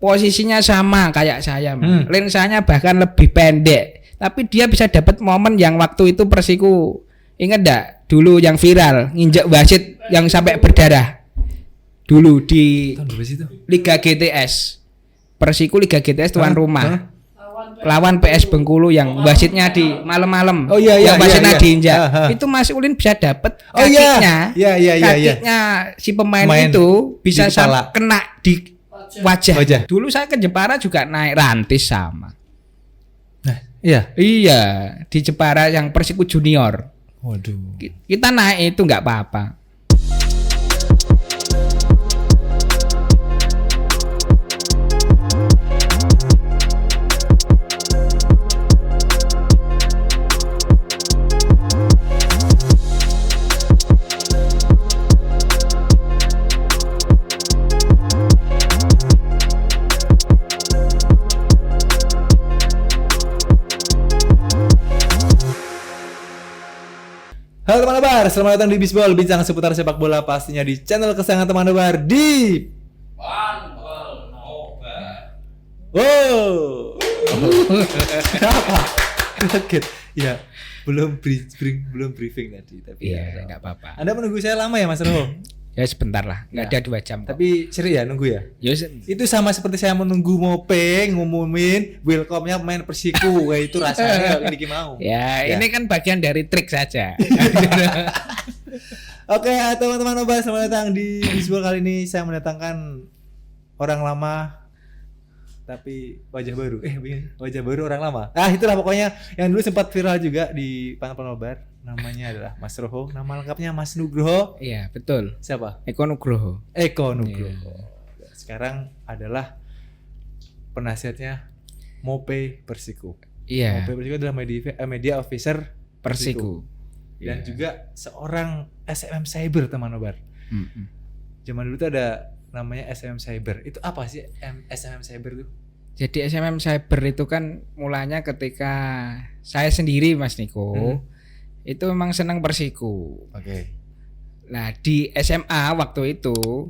posisinya sama kayak saya, lensanya bahkan lebih pendek, tapi dia bisa dapat momen yang waktu itu Persiku, ingat enggak dulu yang viral nginjek wasit yang sampai berdarah dulu di Liga GTS, Persiku Liga GTS tuan rumah lawan PS Bengkulu yang wasitnya di malam-malam, yang wasitnya diinjak, itu Mas Ulin bisa dapat kakinya, kakinya si pemain itu bisa kena di wajah. Dulu saya ke Jepara juga naik rantis sama. Nah, iya di Jepara yang Persiku Junior. Waduh. Kita naik itu nggak apa-apa. Halo teman Nobar, selamat datang di Bisbol, bincang seputar sepak bola pastinya di channel kesayangan teman Nobar di Panpel Nobar. Wow. Kenapa? Kaget. Ya, belum briefing tadi, tapi ya enggak apa-apa. Anda menunggu saya lama ya Mas Roho? Ya sebentar lah, nggak ada 2 jam. Tapi seri ya nunggu ya? Itu sama seperti saya menunggu Mopeng ngumumin welcome-nya pemain Persiku, itu rasanya ini mau. Ya, ini kan bagian dari trik saja. Oke, teman-teman Nobar, selamat datang di Bisbol. Kali ini saya mendatangkan orang lama tapi wajah baru. Wajah baru orang lama. Itulah pokoknya yang dulu sempat viral juga di Panpel Nobar. Namanya adalah Mas Roho, nama lengkapnya Mas Nugroho. Iya, betul. Siapa? Eko Nugroho. Sekarang adalah penasihatnya Mope Persiku. Iya. Mope Persiku adalah media officer Persiku. Dan juga seorang SMM Cyber, teman Nobar. Zaman dulu tuh ada namanya SMM Cyber. Itu apa sih SMM Cyber itu? Jadi SMM Cyber itu kan mulanya ketika saya sendiri Mas Niko. Itu memang senang Persiku. Oke. Nah di SMA waktu itu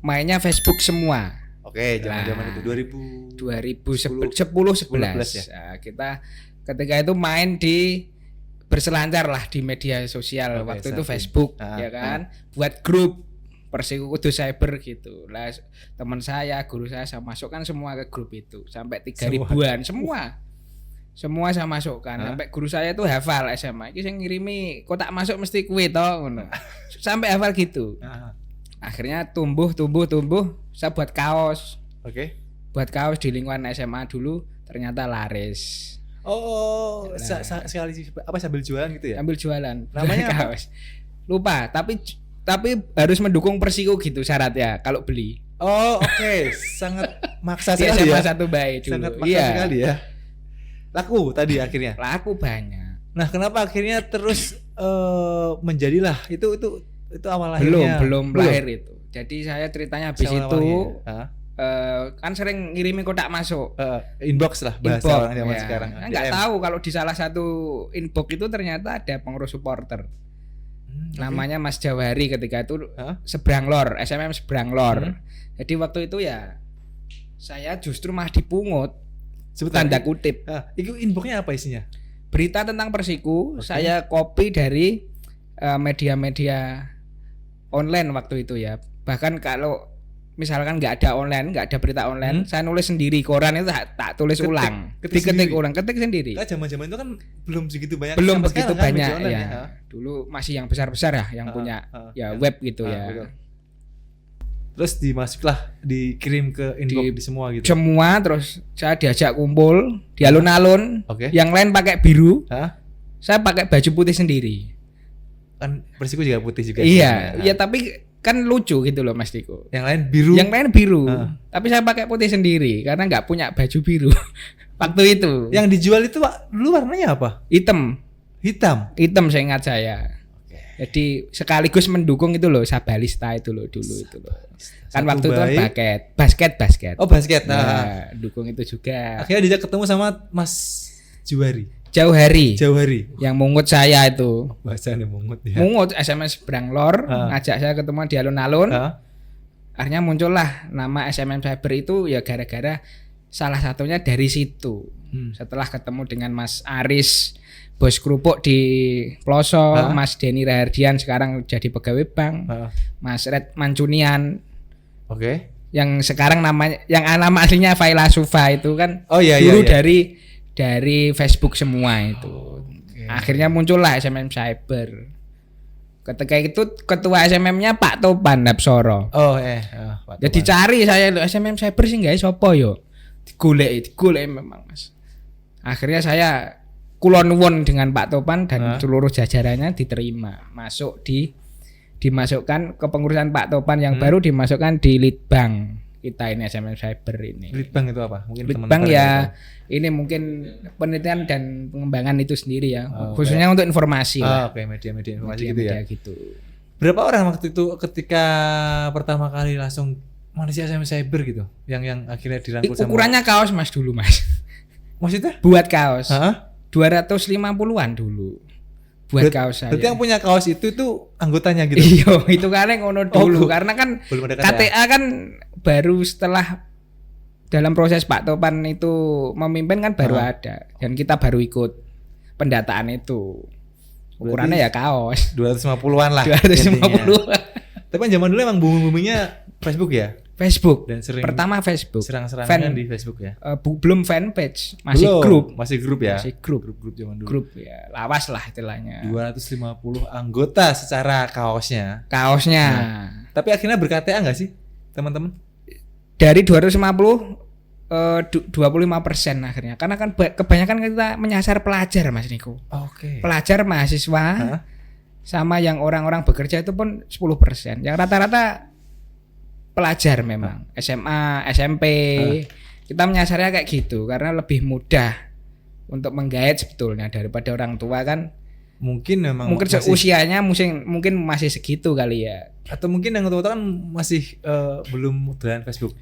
mainnya Facebook semua. Oke, zaman-zaman itu 2010 11. ya. Nah, kita ketika itu main berselancar lah di media sosial. Waktu itu Facebook, ya kan. Buat grup Persiku Kudu Cyber gitu. Lah teman saya, guru saya masuk kan semua ke grup itu sampai 3.000-an semua saya masukkan. Sampai guru saya tuh hafal SMA. Iki sing ngirimi kotak masuk mesti kuwi to ngono. Sampai hafal gitu. Akhirnya tumbuh. Saya buat kaos. Oke. Buat kaos di lingkungan SMA dulu ternyata laris. Sekali apa sambil jualan gitu ya? Sambil jualan. Namanya kaos. Lupa, tapi harus mendukung Persiku gitu syaratnya kalau beli. Oke. Sangat maksa sekali SMA ya. Satu baik dulu. Sangat maksa sekali ya. Laku tadi akhirnya. Laku banyak. Nah, kenapa akhirnya terus menjadilah itu awal lahirnya? Belum lahir itu. Jadi saya ceritanya habis itu kan sering ngirimin kotak masuk. Inbox lah bahasa orang zaman sekarang. Enggak tahu kalau di salah satu inbox itu ternyata ada pengurus supporter. Namanya Mas Jawari ketika itu Seberang Lor, SMM Seberang Lor. Jadi waktu itu ya saya justru malah dipungut. Tanda kutip. Itu inboxnya apa isinya? Berita tentang Persiku. Saya copy dari media-media online waktu itu ya. Bahkan kalau misalkan nggak ada online, nggak ada berita online, saya nulis sendiri. Koran itu tak tulis ulang, ketik ulang, ketik sendiri. Nah, zaman-zaman itu kan belum segitu banyak. Belum begitu banyak kan, ya. Dulu masih yang besar-besar ya, yang punya web gitu ya. Betul. Terus dikirim ke inbox di semua gitu. Semua, terus saya diajak kumpul di alun-alun. Yang lain pakai biru. Saya pakai baju putih sendiri. Kan Persiku juga putih juga. Iya, tapi kan lucu gitu loh Mas Diko. Yang lain biru. Tapi saya pakai putih sendiri karena nggak punya baju biru waktu itu. Yang dijual itu Pak, dulu warnanya apa? Hitam saya ingat saya. Jadi sekaligus mendukung itu loh Sabalista itu loh dulu itu loh. Kan waktu itu kan basket. Oh, basket. Nah, dukung itu juga. Akhirnya dijak ketemu sama Mas Jauh hari. Yang mungut saya itu. Bahasanya mungut ya. Mungut SMS Seberang Lor, ngajak saya ketemu di alun-alun. Akhirnya muncullah nama SMM Cyber itu ya gara-gara salah satunya dari situ. Setelah ketemu dengan Mas Aris, bos kerupuk di Ploso, Mas Denny Rahardian sekarang jadi pegawai bank, Mas Red Mancunian. Oke. Yang sekarang namanya, yang nama aslinya Faila Sufa itu kan dulu dari Facebook semua itu. Akhirnya muncullah SMM Cyber. Ketika itu ketua SMM-nya Pak Topan Dapsoro. Pak Topan. Jadi cari saya SMM Cyber sih nggak sopo yo. Digolek memang Mas. Akhirnya saya kulon nuwun dengan Pak Topan dan seluruh jajarannya diterima, dimasukkan ke pengurusan Pak Topan yang baru, dimasukkan di Litbang kita ini SMM Cyber ini. Litbang itu apa? Mungkin Litbang ya ini mungkin penelitian dan pengembangan itu sendiri ya, khususnya untuk informasi. Oke, media-media informasi gitu. Berapa orang waktu itu ketika pertama kali langsung manusia SMM Cyber gitu, yang akhirnya dirangkul sama? Ukurannya kaos Mas dulu Mas. Maksudnya? Buat kaos. 250-an dulu. Buat kaos saya. Berarti yang punya kaos itu anggotanya gitu. Iya, itu kan ngono dulu karena kan KTA kan baru setelah dalam proses Pak Topan itu memimpin kan baru ada dan kita baru ikut pendataan itu. Ukurannya ya kaos 250-an lah. 250-an. Tapi kan zaman dulu emang booming-boomingnya Facebook ya? Facebook. Dan sering pertama Facebook. Serang-serangan di Facebook ya? Belum fanpage, masih grup. Masih grup ya? Masih grup zaman dulu. Grup ya, lawas lah istilahnya. 250 anggota secara kaosnya. Tapi akhirnya ber-KTA enggak sih, teman-teman? Dari 250 25% akhirnya. Karena kan kebanyakan kita menyasar pelajar Mas Niko. Oke. Pelajar mahasiswa sama yang orang-orang bekerja itu pun 10%. Yang rata-rata pelajar memang, SMA, SMP. Kita menyasarnya kayak gitu karena lebih mudah untuk menggait sebetulnya daripada orang tua kan. Mungkin usianya mungkin masih segitu kali ya. Atau mungkin yang tua-tua kan masih belum dolan Facebook.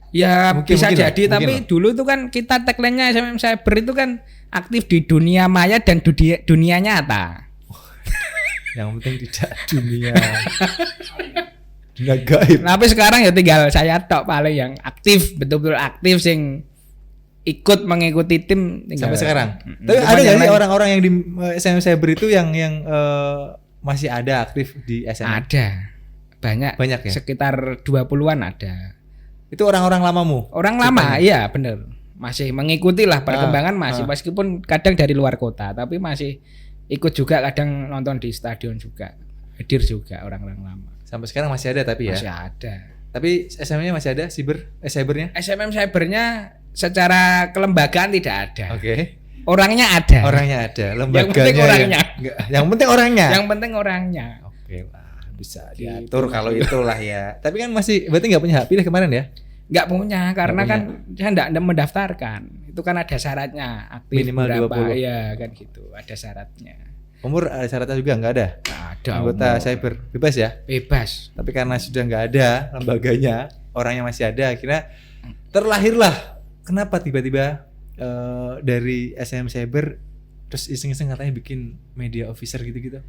Ya bisa jadi, tapi dulu itu kan kita tagline-nya SMM Cyber itu kan aktif di dunia maya dan dunia nyata. Yang penting tidak dunia gaib. Tapi sekarang ya tinggal saya tok paling yang aktif, betul-betul aktif sing ikut mengikuti tim sampai sekarang. Tapi ada nggak sih orang-orang yang di SMM Cyber itu yang masih ada aktif di SMM? Ada. Banyak ya? Sekitar 20-an ada. Itu orang-orang lamamu? Orang lama, iya bener. Masih mengikuti lah perkembangan masih, meskipun kadang dari luar kota, tapi masih ikut juga, kadang nonton di stadion juga. Hadir juga orang-orang lama. Sampai sekarang masih ada tapi ya? Masih ada. Tapi SMM-nya masih ada? Cybernya? SMM Cybernya secara kelembagaan tidak ada. Oke. Orangnya ada. Lembaganya. Yang penting orangnya. Oke, bisa diatur kalau itulah ya. Tapi kan berarti nggak punya hak pilih kemarin ya? Nggak punya karena kan saya nggak mendaftarkan. Itu kan ada syaratnya, aktif minimal berapa, 20. Ya kan gitu, ada syaratnya. Umur ada syaratnya juga nggak ada? Nggak ada. Anggota Cyber bebas ya? Bebas. Tapi karena sudah nggak ada lembaganya, orangnya masih ada, akhirnya terlahirlah. Kenapa tiba-tiba dari SMM Cyber terus iseng-iseng katanya bikin media officer gitu-gitu?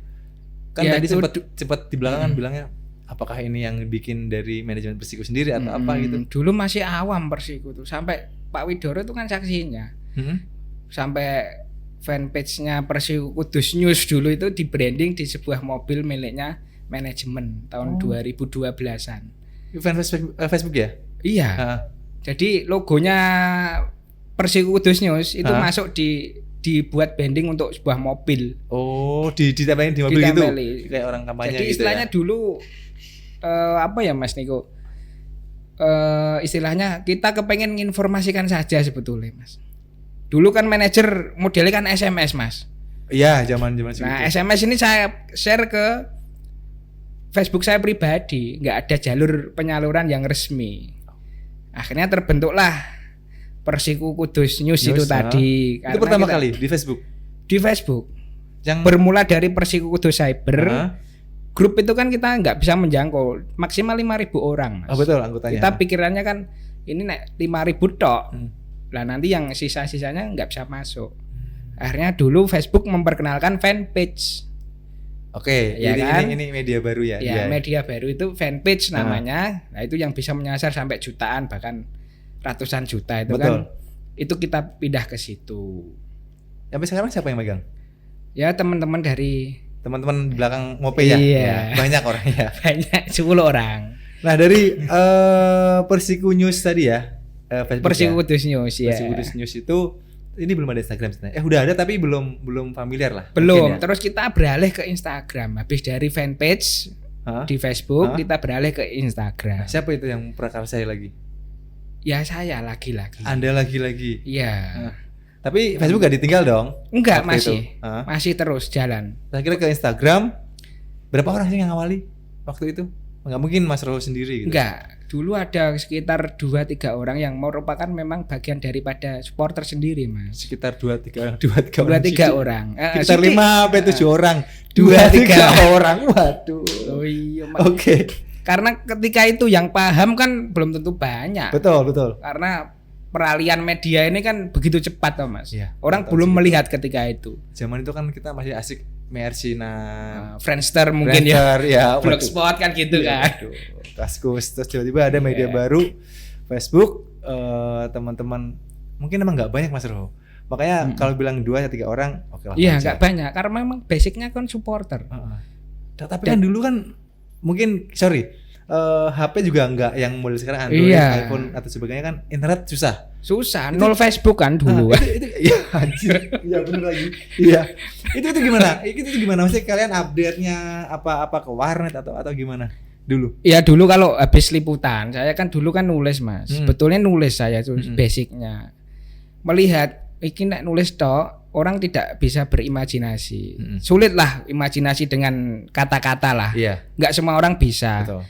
Kan ya, tadi sempat di belakangan bilangnya apakah ini yang bikin dari manajemen Persiku sendiri atau apa gitu? Dulu masih awam Persiku tuh, sampai Pak Widoro itu kan saksinya. Sampai fanpage-nya Persiku Kudus News dulu itu di branding di sebuah mobil miliknya manajemen tahun 2012-an. Facebook ya? Iya. Jadi logonya Persiku Kudus News itu masuk dibuat branding untuk sebuah mobil. Oh, ditempelin di mobil gitu. Kayak orang kampanye gitu. Jadi istilahnya ya? Dulu apa ya Mas Niko? Istilahnya kita kepengen menginformasikan saja sebetulnya Mas. Dulu kan manajer modelnya kan SMS Mas. Iya, zaman-zaman segitu. Nah, SMS ini saya share ke Facebook saya pribadi, nggak ada jalur penyaluran yang resmi. Akhirnya terbentuklah Persiku Kudus News itu tadi. Itu pertama kali di Facebook. Di Facebook. Yang bermula dari Persiku Kudus Cyber. Grup itu kan kita nggak bisa menjangkau maksimal 5.000 orang. Mas. Betul anggotanya. Kita pikirannya kan ini nek 5.000 tok. Lah nanti yang sisa-sisanya nggak bisa masuk. Akhirnya dulu Facebook memperkenalkan fanpage. Oke, Ya kan? ini media baru ya. Ya, Iya. media baru itu fanpage namanya. Nah, itu yang bisa menyasar sampai jutaan bahkan ratusan juta itu Betul. kan. Itu kita pindah ke situ. Sampai sekarang siapa yang megang? Ya teman-teman dari Teman-teman di belakang Mope ya? Iya. Ya, banyak orangnya. banyak 10 orang. Nah, dari Persiku News tadi ya. Facebook Persiku ya. Kudus News ya. Persiku Kudus News itu ini belum ada Instagram sebenarnya. Udah ada tapi belum familiar lah. Belum. Mungkin ya. Terus kita beralih ke Instagram. Habis dari fanpage Hah? di Facebook Hah? kita beralih ke Instagram. Siapa itu yang prakarsa lagi? Ya saya lagi-lagi. Anda lagi-lagi. Iya. Tapi Facebook gak ditinggal dong? Enggak, waktu masih. itu? Hah? Masih terus jalan. Saya kira ke Instagram. Berapa orang sih yang ngawali waktu itu? Nggak mungkin Mas Roho sendiri gitu. Enggak. Dulu ada sekitar 2-3 orang yang merupakan memang bagian daripada supporter sendiri, Mas. Sekitar 2-3 orang. 2-3 orang. 2-3 orang. Sekitar 5-7 orang. 2-3 orang. Waduh. Oh iya, Mas. Oke. Karena ketika itu yang paham kan belum tentu banyak. Betul. Karena peralihan media ini kan begitu cepat toh, Mas. Iya, Orang betul belum sih. melihat ketika itu. Zaman itu kan kita masih asik Mersina, Friendster mungkin ya. ya. Blogspot kan gitu Iya, kan. waduh. Kaskus, terus tiba-tiba ada media Iya. baru Facebook, teman-teman mungkin emang nggak banyak Mas Roho. Makanya kalau bilang 2-3 orang, oke lah. Iya, wajar. enggak banyak karena memang basicnya kan supporter. Heeh. Tapi kan dulu kan mungkin HP juga nggak yang model sekarang Android, Iya. iPhone atau sebagainya kan internet susah. Susah, nol Facebook kan dulu. Itu ya anjir. Iya bener lagi. Iya. Itu gimana? Itu gimana? Maksudnya kalian update-nya apa ke warnet atau gimana? Dulu. Ya dulu kalau habis liputan, saya kan dulu kan nulis, Mas. Hmm. Betulnya nulis saya tuh basicnya. Melihat iki nek nulis tok, orang tidak bisa berimajinasi. Sulit lah imajinasi dengan kata-kata lah. Iya. Nggak semua orang bisa. Betul.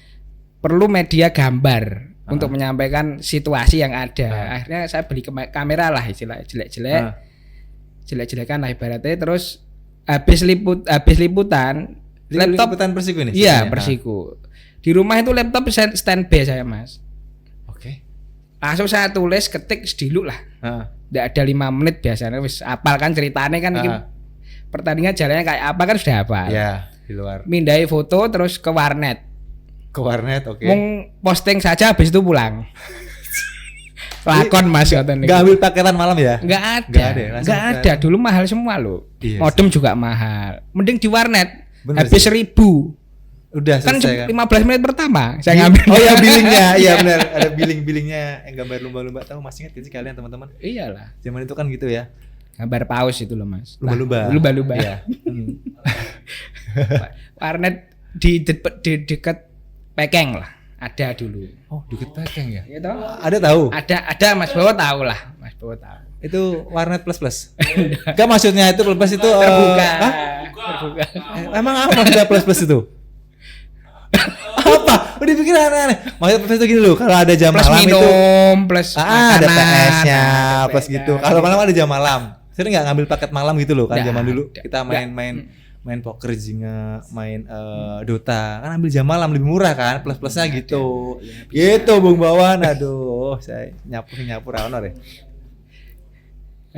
Perlu media gambar untuk menyampaikan situasi yang ada. Akhirnya saya beli kamera lah istilah jelek-jelek. Jelek-jelekan lah ibaratnya. Terus habis liputan laptop liputan Persiku ini. iya ceritanya? Persiku. Di rumah itu laptop standby saya, Mas. Oke. Langsung saya tulis ketik sediluk lah. Heeh. Nggak ada 5 menit biasanya wis apal kan ceritanya kan iki pertandingan jalannya kayak apa kan sudah hafal. Iya, di luar. Mindai foto terus ke warnet. Ke warnet, oke. Mung posting saja habis itu pulang. Lakon Mas ngoten Enggak ambil paketan malam ya? Enggak ada. Nggak ada, langsung Enggak ke- ada. Dulu mahal semua loh. Iya Modem juga mahal. Mending di warnet. Bener Habis sih. 1000. Udah Kan selesai kan. 15 menit pertama saya ngambil. Oh ya billingnya, iya benar. Ada billingnya yang gambar lumba-lumba. Tahu masih ingat sih kalian teman-teman? Iyalah. Zaman itu kan gitu ya. Gambar paus itu loh, Mas. Lumba-lumba. Lumba-lumba. Iya. Warnet di dekat Pekeng lah. Ada dulu. Oh, dikit Pekeng ya? Gitu. Ada tahu? Ada Mas Bowo tahu lah. Mas Bowo tahu. Itu warnet plus. Enggak maksudnya itu plus itu Terbuka. hah? Terbuka. Emang apa maksudnya plus itu? Apa? Udah pikir aneh-aneh. Maksudnya plus itu gini loh, kalau ada jam Plus malam itu minum, plus ada makanan, PS-nya, ada plus PS-nya. gitu. Kalau malam ada jam malam. Sering nggak ngambil paket malam gitu loh kan Nggak zaman dulu. ada. Kita main poker Zinga, main Dota. Kan ambil jam malam lebih murah kan, plus-plusnya gitu. Gitu Bung Bawan. Aduh, saya nyapu honor ya.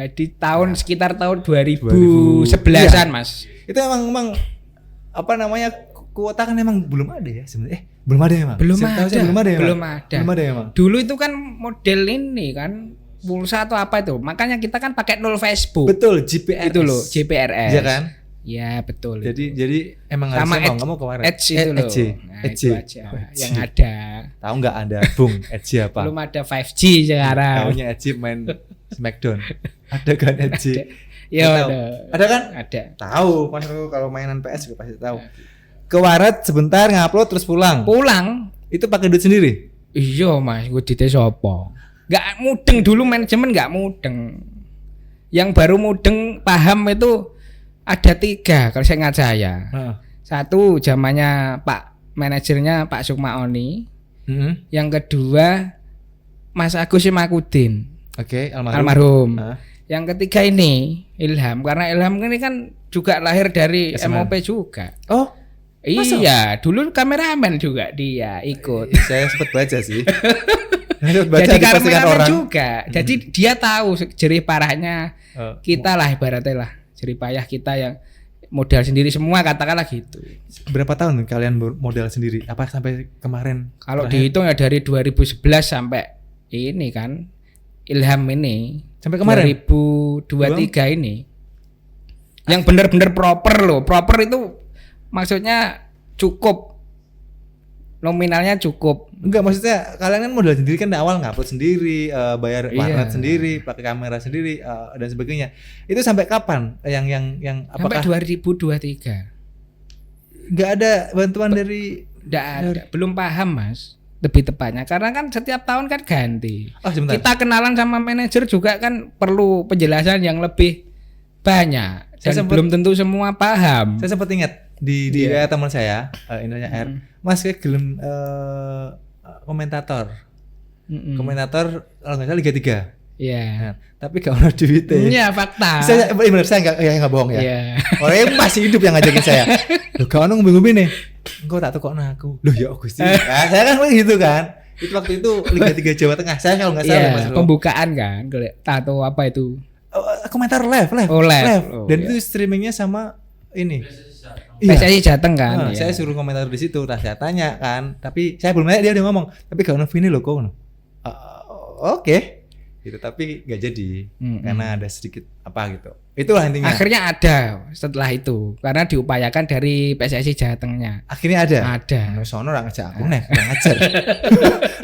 Di sekitar tahun 2011-an, Mas. Itu emang apa namanya? Kuota kan emang belum ada ya sebenarnya. Belum ada emang. Belum Saya tahu ada. saya belum ada emang. Belum ada. Belum ada emang. Dulu itu kan model ini kan pulsa atau apa itu. Makanya kita kan pakai nol Facebook. Betul, GPRS. Itu loh, GPRS. Iya kan? Ya, betul. Jadi emang sama harusnya kamu kemarin. Edge itu loh. Edge. Nah, Edge. itu aja Edge. yang ada. Tahu nggak Anda, Bung? Edge apa? Belum ada 5G sekarang. Tahunya Edge main Smackdown. Ada kan Edge? Ya Tahu. ada. Ada kan? Ada. Tahu, Mas Ru, kalau mainan PS juga pasti tahu. Ke warnet sebentar ngupload terus pulang. Pulang. Itu pakai duit sendiri. Iya, Mas, gue dite sopo. Enggak mudeng dulu, manajemen enggak mudeng. Yang baru mudeng paham itu ada 3 kalau saya ingat saya. Satu zamannya Pak manajernya Pak Sukmaoni. Yang kedua Mas Agus Makudin. Oke, Almarhum. Hah? Yang ketiga ini Ilham, karena Ilham ini kan juga lahir dari SMM. MOP juga. Oh, masa? Iya, dulu kameramen juga dia ikut. saya sempat baca sih. Saya sempat baca Jadi di postingan kameramen orang. juga. Jadi dia tahu jerih parahnya Oh. kita lah ibaratnya lah. Jerih payah kita yang modal sendiri semua katakanlah gitu. Berapa tahun kalian modal sendiri? Apa sampai kemarin? Kalau terakhir? dihitung ya dari 2011 sampai ini kan Ilham ini Sampai kemarin? 2023 ini. Yang benar-benar proper loh. Proper itu maksudnya cukup. Nominalnya cukup. Enggak, maksudnya kalian kan modal sendiri kan dari awal ngupload sendiri, bayar warnet sendiri, pakai kamera sendiri dan sebagainya. Itu sampai kapan? Yang Sampai apakah 2023. enggak ada bantuan dari Nggak ada. Belum paham Mas. Lebih tepatnya karena kan setiap tahun kan ganti. Oh, sebentar. Kita kenalan sama manajer juga kan perlu penjelasan yang lebih banyak. Dan belum tentu semua paham. Saya sempat ingat di WA teman saya, Indonesia R, Mas kayak gelem komentator. Komentator kalau nggak salah Liga 3. Iya. Nah, tapi gak ada duitnya. Iya fakta. Saya benar saya nggak bohong ya. Iya. Orang masih hidup yang ngajakin saya. Loh, kau nunggu ngombe nih. Engkau tak tukok aku. Loh ya Gusti. Nah, saya kan gitu kan. Itu waktu itu Liga 3 Jawa Tengah. Saya kalau nggak salah Mas. Pembukaan kan, tato apa itu? Komentar live. Oh, live. Oh, dan iya. itu streamingnya sama ini. PSSI Jateng kan. Saya suruh komentar di situ, saya tanya kan, tapi saya belum nanya, dia udah ngomong, tapi kalau ini loh kok, oke, gitu, tapi nggak jadi, karena ada sedikit apa gitu. Itulah intinya. Akhirnya ada setelah itu, karena diupayakan dari PSSI Jatengnya. Akhirnya ada. Ada. Sono orang ngejak aku nih, orang ngajar.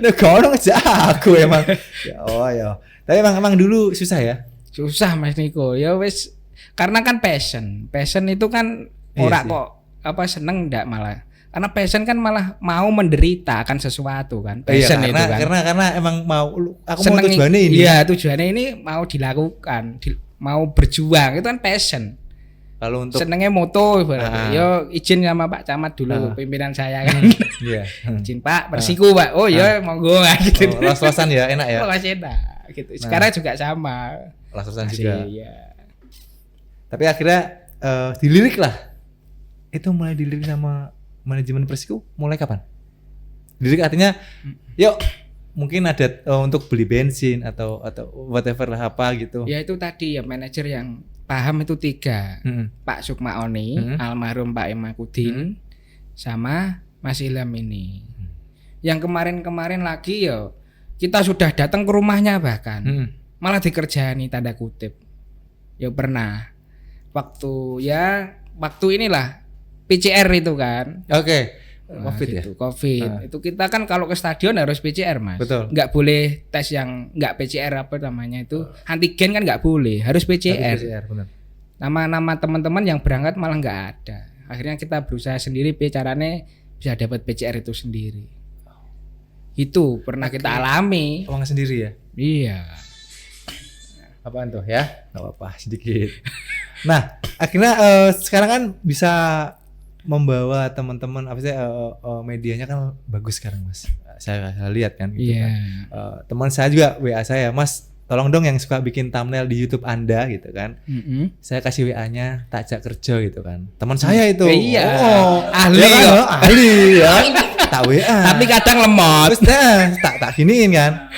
Nah, kau ngejak aku emang. Ya. Tapi emang dulu susah ya. Susah Mas Niko, ya wes, karena kan passion itu kan ora sih. kok apa seneng ndak malah. Karena passion kan malah mau menderita akan sesuatu kan. Passion itu kan. Karena emang mau aku Seneng, mau tujuannya ini. Iya, tujuannya ini mau dilakukan, mau berjuang itu kan passion. Kalau untuk Senengnya moto ibaratnya. Yo izin sama Pak Camat dulu pimpinan saya kan. iya. Izin Pak Persiku Pak. Oh ya monggo gitu. Los-losan ya enak ya. Los enak gitu. Sekarang juga sama. Los-losan Masih, juga. iya. Tapi akhirnya dilirik lah. Itu mulai dilirik sama manajemen Persiku mulai kapan? Dilirik artinya yuk mungkin ada untuk beli bensin atau whatever lah apa gitu. Ya itu tadi ya manajer yang paham itu 3. Pak Sukmaoni, almarhum Pak Emakudin, sama Mas Ilham ini. Yang kemarin-kemarin lagi ya kita sudah datang ke rumahnya bahkan. Malah dikerjani tanda kutip. Ya pernah. Waktu inilah PCR itu kan. Oke. Nah, Covid ya. gitu, Covid. Itu kita kan kalau ke stadion harus PCR Mas. Betul. Nggak boleh tes yang nggak PCR apa namanya itu. Antigen kan nggak boleh, harus PCR. benar. Nama-nama teman-teman yang berangkat malah nggak ada. Akhirnya kita berusaha sendiri caranya bisa dapat PCR itu sendiri. Itu pernah kita alami. Uang sendiri ya. Iya. Apaan tuh ya? Gak apa-apa sedikit. Nah, akhirnya sekarang kan bisa membawa teman-teman apa sih medianya kan bagus sekarang Mas. Saya lihat kan gitu kan. Teman saya juga WA saya, Mas, tolong dong yang suka bikin thumbnail di YouTube Anda gitu kan. Saya kasih WA-nya, tak ajak kerja gitu kan. Teman saya itu. Iya. Ahli Ya kan? ya. Ahli ya. Tak WA. Tapi kadang lemot. Terus tak giniin kan.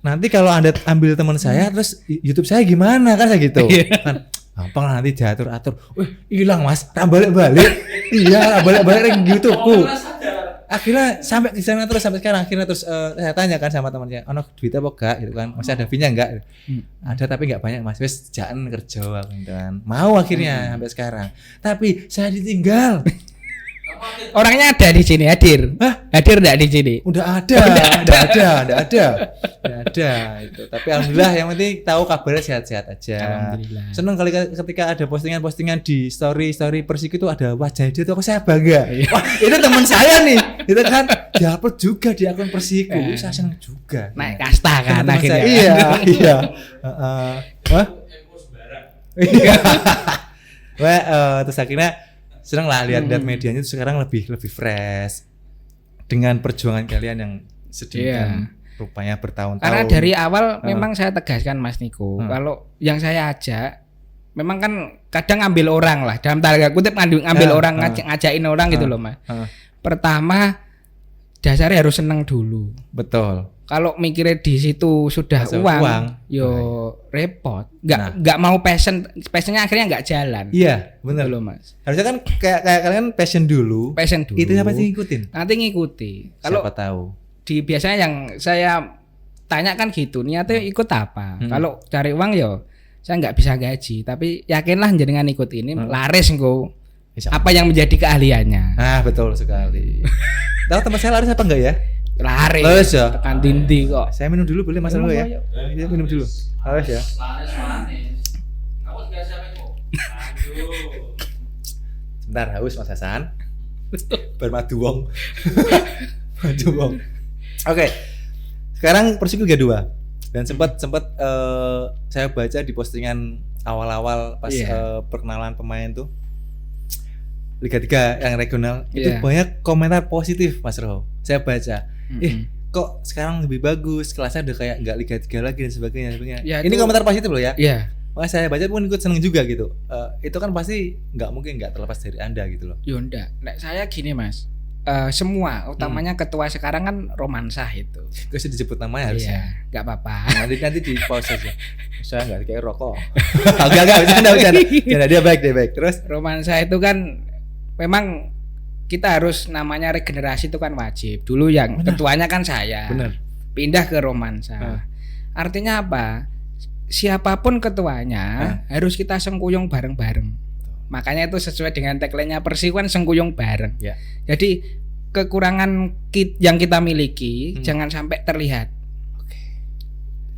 Nanti kalau Anda ambil teman saya terus YouTube saya gimana kan saya gitu. Kan gampang lah nanti diatur-atur. Hilang Mas, tak balik-balik. Iya, balik-balik YouTubeku. Akhirnya sampai di sana terus sampai sekarang. Akhirnya terus saya tanya kan sama temannya, "Ono duit apa enggak?" gitu kan. "Masih ada fee-nya enggak?" "Ada tapi enggak banyak Mas. Wis jangan kerja aku gitu kan." Mau akhirnya sampai sekarang. Tapi saya ditinggal. Orangnya ada di sini, hadir. Hadir enggak di sini? Udah ada itu. Tapi alhamdulillah yang penting tahu kabarnya sehat-sehat aja. Alhamdulillah. Seneng kali ketika ada postingan-postingan di story Persik itu ada wajah dia tuh aku saya bangga. Wah, itu teman saya nih. Itu kan diupload juga di akun Persiku. Saya seneng juga. Naik kasta kan Teman akhirnya. saya, iya. Wah. Terus akhirnya seneng lah lihat medianya itu sekarang lebih fresh dengan perjuangan kalian yang sedemikian rupanya bertahun-tahun. Karena dari awal memang saya tegaskan Mas Niko, kalau yang saya ajak memang kan kadang ngambil orang lah, dalam tanda kutip ngambil orang, ngajakin orang gitu loh Mas. Pertama dasarnya harus seneng dulu. Betul. Kalau mikirnya di situ sudah Masuk uang, uang. yo repot. Nggak Nah. mau passionnya akhirnya nggak jalan. Iya, benar. Gitu loh, Mas. Harusnya kan kayak kalian passion dulu. Passion dulu. Itu apa sih ngikutin? Nanti ngikuti. Kalau Siapa tahu. di biasanya yang saya tanya kan gitu, niatnya ikut apa? Kalau cari uang yo saya nggak bisa gaji, tapi yakinlah jenengan ikut ini laris engko. Insya Apa yang menjadi keahliannya? Ah, betul sekali. Tahu tempat saya laris apa enggak ya? Laris. Laris ya? Tekan dindi kok. Saya minum dulu boleh Mas dulu ya? Ayo. Iya, minum dulu. Laris ya. Kamu juga siapa itu? Aduh. Sebentar, haus Mas Hasan. Bermadu wong. Madu wong. Oke. Sekarang Persiku Liga 2. Dan sempat saya baca di postingan awal-awal pas Iya. perkenalan pemain tuh Liga 3 yang regional itu Iya. banyak komentar positif Mas Roho. Saya baca, Mm-mm. kok sekarang lebih bagus, kelasnya udah kayak nggak Liga 3 lagi dan sebagainya. Ya, Ini itu- komentar positif loh ya. Iya, Makanya saya baca pun ikut seneng juga gitu. Itu kan pasti nggak mungkin nggak terlepas dari Anda gitu loh. yo ndak. Nek saya gini Mas. Semua utamanya ketua sekarang kan romansah itu. Terus disebut namanya harusnya. Iya, nggak apa-apa. Nanti di pause aja. Saya nggak kayak rokok. Enggak bercanda. Dia baik. Terus Romansah itu kan memang kita harus namanya regenerasi itu kan wajib. Dulu yang Benar. ketuanya kan saya. Benar. Pindah ke romansah. Artinya apa? Siapapun ketuanya harus kita sengkuyung bareng-bareng. Makanya itu sesuai dengan tagline-nya Persiku kan sengkuyung bareng. Ya. Jadi kekurangan yang kita miliki jangan sampai terlihat.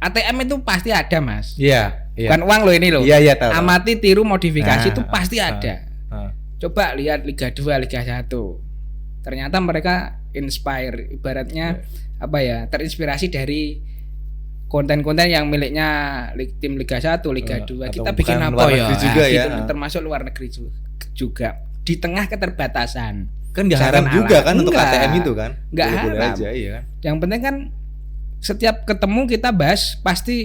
ATM itu pasti ada Mas. Iya. Bukan uang loh ini loh. Iya tahu. Amati, tiru, modifikasi Ah, itu pasti ada. Coba lihat Liga 2, Liga 1. Ternyata mereka inspire, ibaratnya apa ya? Terinspirasi dari konten-konten yang miliknya tim Liga 1, Liga 2. Atau Kita bikin bukan apa luar ya? negeri juga ya. Gitu, termasuk luar negeri juga. Di tengah keterbatasan. Kan nggak Misalkan haram juga alat. kan untuk Enggak. ATM itu kan? Nggak Boleh-boleh haram. aja, iya kan? Yang penting kan setiap ketemu kita bahas pasti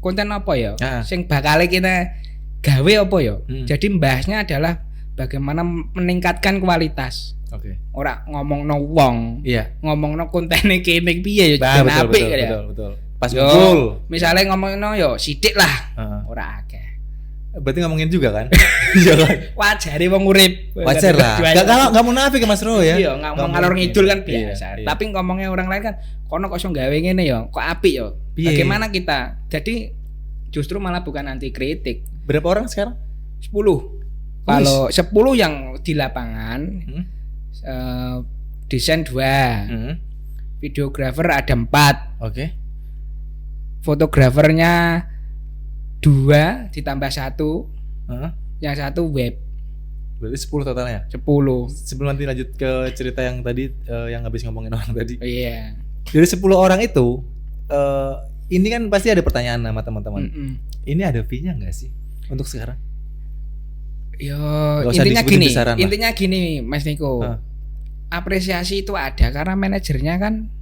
konten apa ya? Ah. Sing bakal kita gawe apa ya? Jadi bahasnya adalah bagaimana meningkatkan kualitas. Oke. Ora ngomongno wong, Iya. ngomongno kontene kene piye ya Nah, ben apik ya. betul. Pas Yo, ngumpul. misale ngomongno yo sithik lah, Heeh. ora akeh. Berarti ngomongin juga kan? Iya kan? Wajare wong urip. Wajar lah. Enggak munafik ya Mas Ro ya. Iya, ngomong ngalor ngidul kan Iya, biasa. iya. Tapi ngomongnya orang lain kan kono kok iso gawe ngene ya, kok apik ya. Piye? Bagaimana kita? Jadi justru malah bukan anti kritik. Berapa orang sekarang? 10. Kalau 10 yang di lapangan desain 2, videografer ada 4, Oke. fotografernya 2 ditambah 1, Heeh. yang 1 web Berarti 10 totalnya. 10. Sebelum nanti lanjut ke cerita yang tadi yang habis ngomongin orang tadi. Iya. Dari 10 orang itu ini kan pasti ada pertanyaan sama teman-teman. Mm-mm. Ini ada fee-nya enggak sih untuk sekarang? Yo, Nggak usah intinya disebutin gini, besaran lah. intinya gini Mas Niko. Apresiasi itu ada karena manajernya kan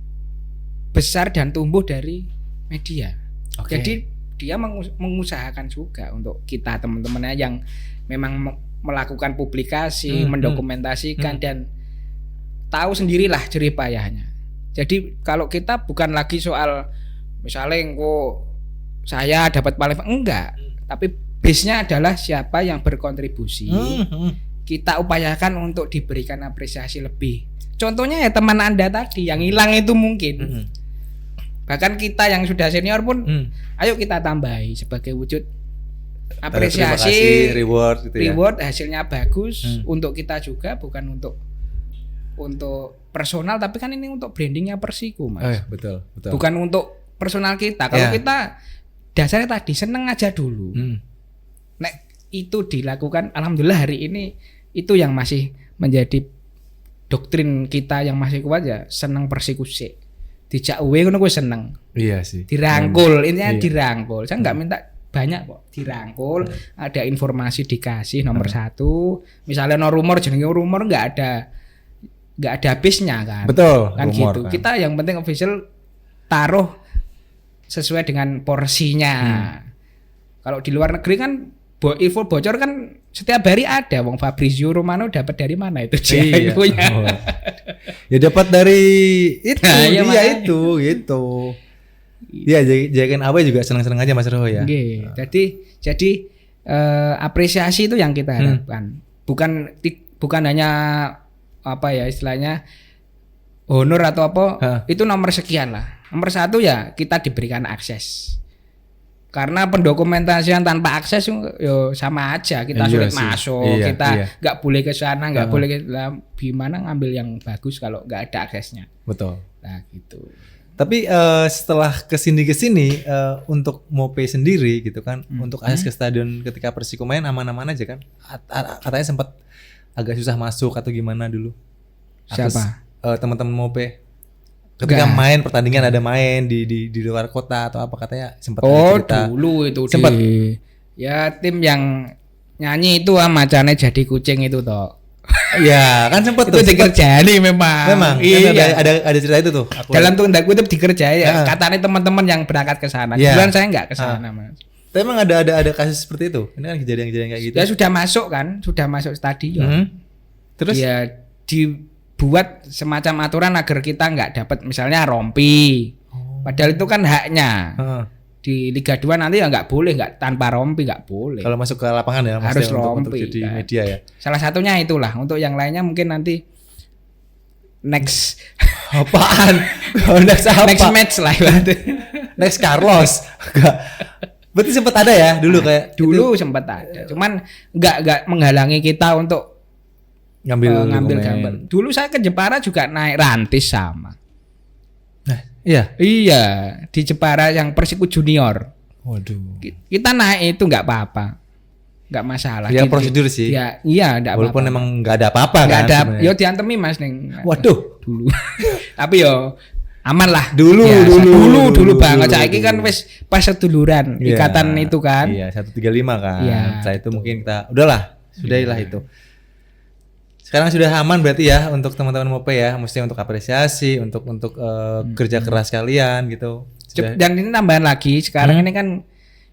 besar dan tumbuh dari media. Oke. Jadi dia mengusahakan juga untuk kita teman-temannya yang memang melakukan publikasi, mendokumentasikan dan tahu sendirilah jerih payahnya. Jadi kalau kita bukan lagi soal misalnya kok saya dapat paling enggak, tapi base-nya adalah siapa yang berkontribusi. Kita upayakan untuk diberikan apresiasi lebih. Contohnya ya teman Anda tadi yang hilang itu mungkin. Bahkan kita yang sudah senior pun ayo kita tambahi sebagai wujud apresiasi, kasih, reward gitu ya. reward hasilnya bagus untuk kita juga, bukan untuk personal, tapi kan ini untuk brandingnya Persiku Mas. Oh, iya, betul. Bukan untuk personal kita. Kalau kita dasarnya tadi seneng aja dulu. Nek itu dilakukan, alhamdulillah hari ini itu yang masih menjadi doktrin kita yang masih kuat ya, seneng Persiku sih. Dijak uwe ngono kuwi seneng. Iya sih. Dirangkul, intinya Iya. dirangkul. Saya nggak minta banyak kok, dirangkul, ada informasi dikasih nomor 1. Misalnya no rumor, jenenge rumor nggak ada habisnya kan. Betul. Kan rumor, gitu. kan. Kita yang penting official taruh sesuai dengan porsinya. Kalau di luar negeri kan info bocor kan setiap hari ada wong Fabrizio Romano dapat dari mana itu Iya. infonya. Oh. Ya dapat dari itu Nah, iya, dia makanya. itu gitu. Iya, jagain Awe juga seneng-seneng aja Mas Roho ya. Nggih. Jadi apresiasi itu yang kita harapkan. Bukan hanya apa ya istilahnya honor atau apa, itu nomor sekian lah. Nomor satu ya kita diberikan akses. Karena pendokumentasian tanpa akses yo sama aja, kita Iya sulit sih. masuk, Iya, kita iya. nggak boleh ke sana, nggak boleh gimana ngambil yang bagus kalau nggak ada aksesnya. Betul. Nah gitu. Tapi setelah kesini untuk Mope sendiri gitu kan, untuk akses ke stadion ketika Persiko main aman-aman aja kan? Katanya sempat agak susah masuk atau gimana dulu? Siapa? Teman-teman Mope. Ketika Enggak. main pertandingan ada main di luar kota atau apa katanya sempat ada Oh cerita. dulu itu Sempet. ya tim yang nyanyi itu macannya jadi kucing itu toh. Iya, kan sempat Itu tuh. sempet. dikerjani memang. Memang Iya. kan ada cerita itu tuh. Aku Dalam tanda kutip dikerjai ya. Ah. Katanya teman-teman yang berangkat ke sana. Iya. Kebetulan saya nggak ke sana, Mas. Tapi emang ada kasus seperti itu. Ini kan kejadian-kejadian kayak gitu. Ya sudah masuk kan, sudah masuk stadion. Hmm. Terus Ya dibuat semacam aturan agar kita nggak dapat misalnya rompi. Padahal itu kan haknya. Heeh. Di Liga 2 nanti ya nggak boleh, nggak tanpa rompi nggak boleh. Kalau masuk ke lapangan ya Harus maksudnya untuk rompi, jadi kan. media ya. Salah satunya itulah. Untuk yang lainnya mungkin nanti next Apaan? Next apa? next match lah ibaratnya. Next Carlos. Enggak. Berarti sempat ada ya dulu kayak Dulu sempat ada. Cuman nggak menghalangi kita untuk ngambil ngambil dokumen. gambar. Dulu saya ke Jepara juga naik rantis sama. Nah, iya. Iya, di Jepara yang Persiko Junior. Waduh. Kita naik itu nggak apa-apa. Nggak masalah. Ya prosedur sih. Ya, iya nggak apa-apa. Walaupun emang nggak ada apa-apa nggak kan. ada. sebenarnya. Yo diantemi Mas Neng. Waduh. Dulu. Tapi yo aman lah. Dulu, Ya, dulu banget. dulu, Saiki kan dulu. wis pas seduluran Iya. ikatan itu kan. Iya, 135 kan. Iya, Setelah itu mungkin kita udahlah, sudahilah itu. Sekarang sudah aman berarti ya untuk teman-teman Mope ya, mesti untuk apresiasi, untuk kerja keras kalian gitu. Sudah. Dan ini tambahan lagi, sekarang ini kan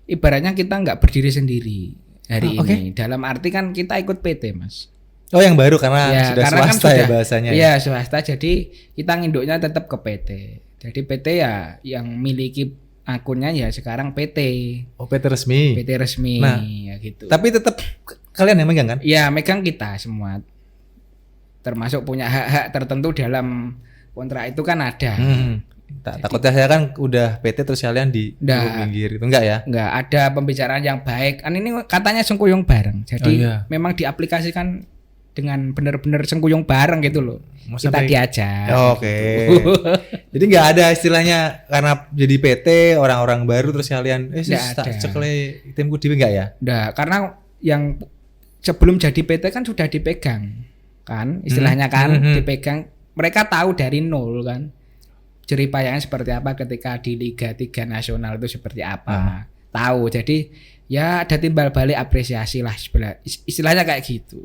ibaratnya kita nggak berdiri sendiri hari oke. ini. Dalam arti kan kita ikut PT, Mas. Oh, yang baru karena sudah karena swasta ya bahasanya. Iya, swasta. Jadi kita nginduknya tetap ke PT. Jadi PT ya yang miliki akunnya ya sekarang PT. Oh, PT resmi. PT resmi Nah, ya gitu. Tapi tetap kalian yang megang kan? Ya megang kita semua. Termasuk punya hak-hak tertentu dalam kontrak itu kan ada. Takutnya saya kan udah PT terus kalian di Nggak. minggir itu enggak ya? Enggak ada pembicaraan yang baik. Kan ini katanya sengkuyung bareng. Jadi Oh, iya. memang diaplikasikan dengan benar-benar sengkuyung bareng gitu loh. Mau Kita sampai- diajak. Oke. Jadi nggak ada istilahnya karena jadi PT orang-orang baru terus kalian Nggak ada. cekle timku dewe enggak ya? Nah, karena yang sebelum jadi PT kan sudah dipegang. Kan istilahnya kan dipegang. Mereka tahu dari nol kan. Jeripayanya seperti apa ketika di Liga 3 nasional itu seperti apa. Tahu. Jadi ya ada timbal balik apresiasi lah istilahnya kayak gitu.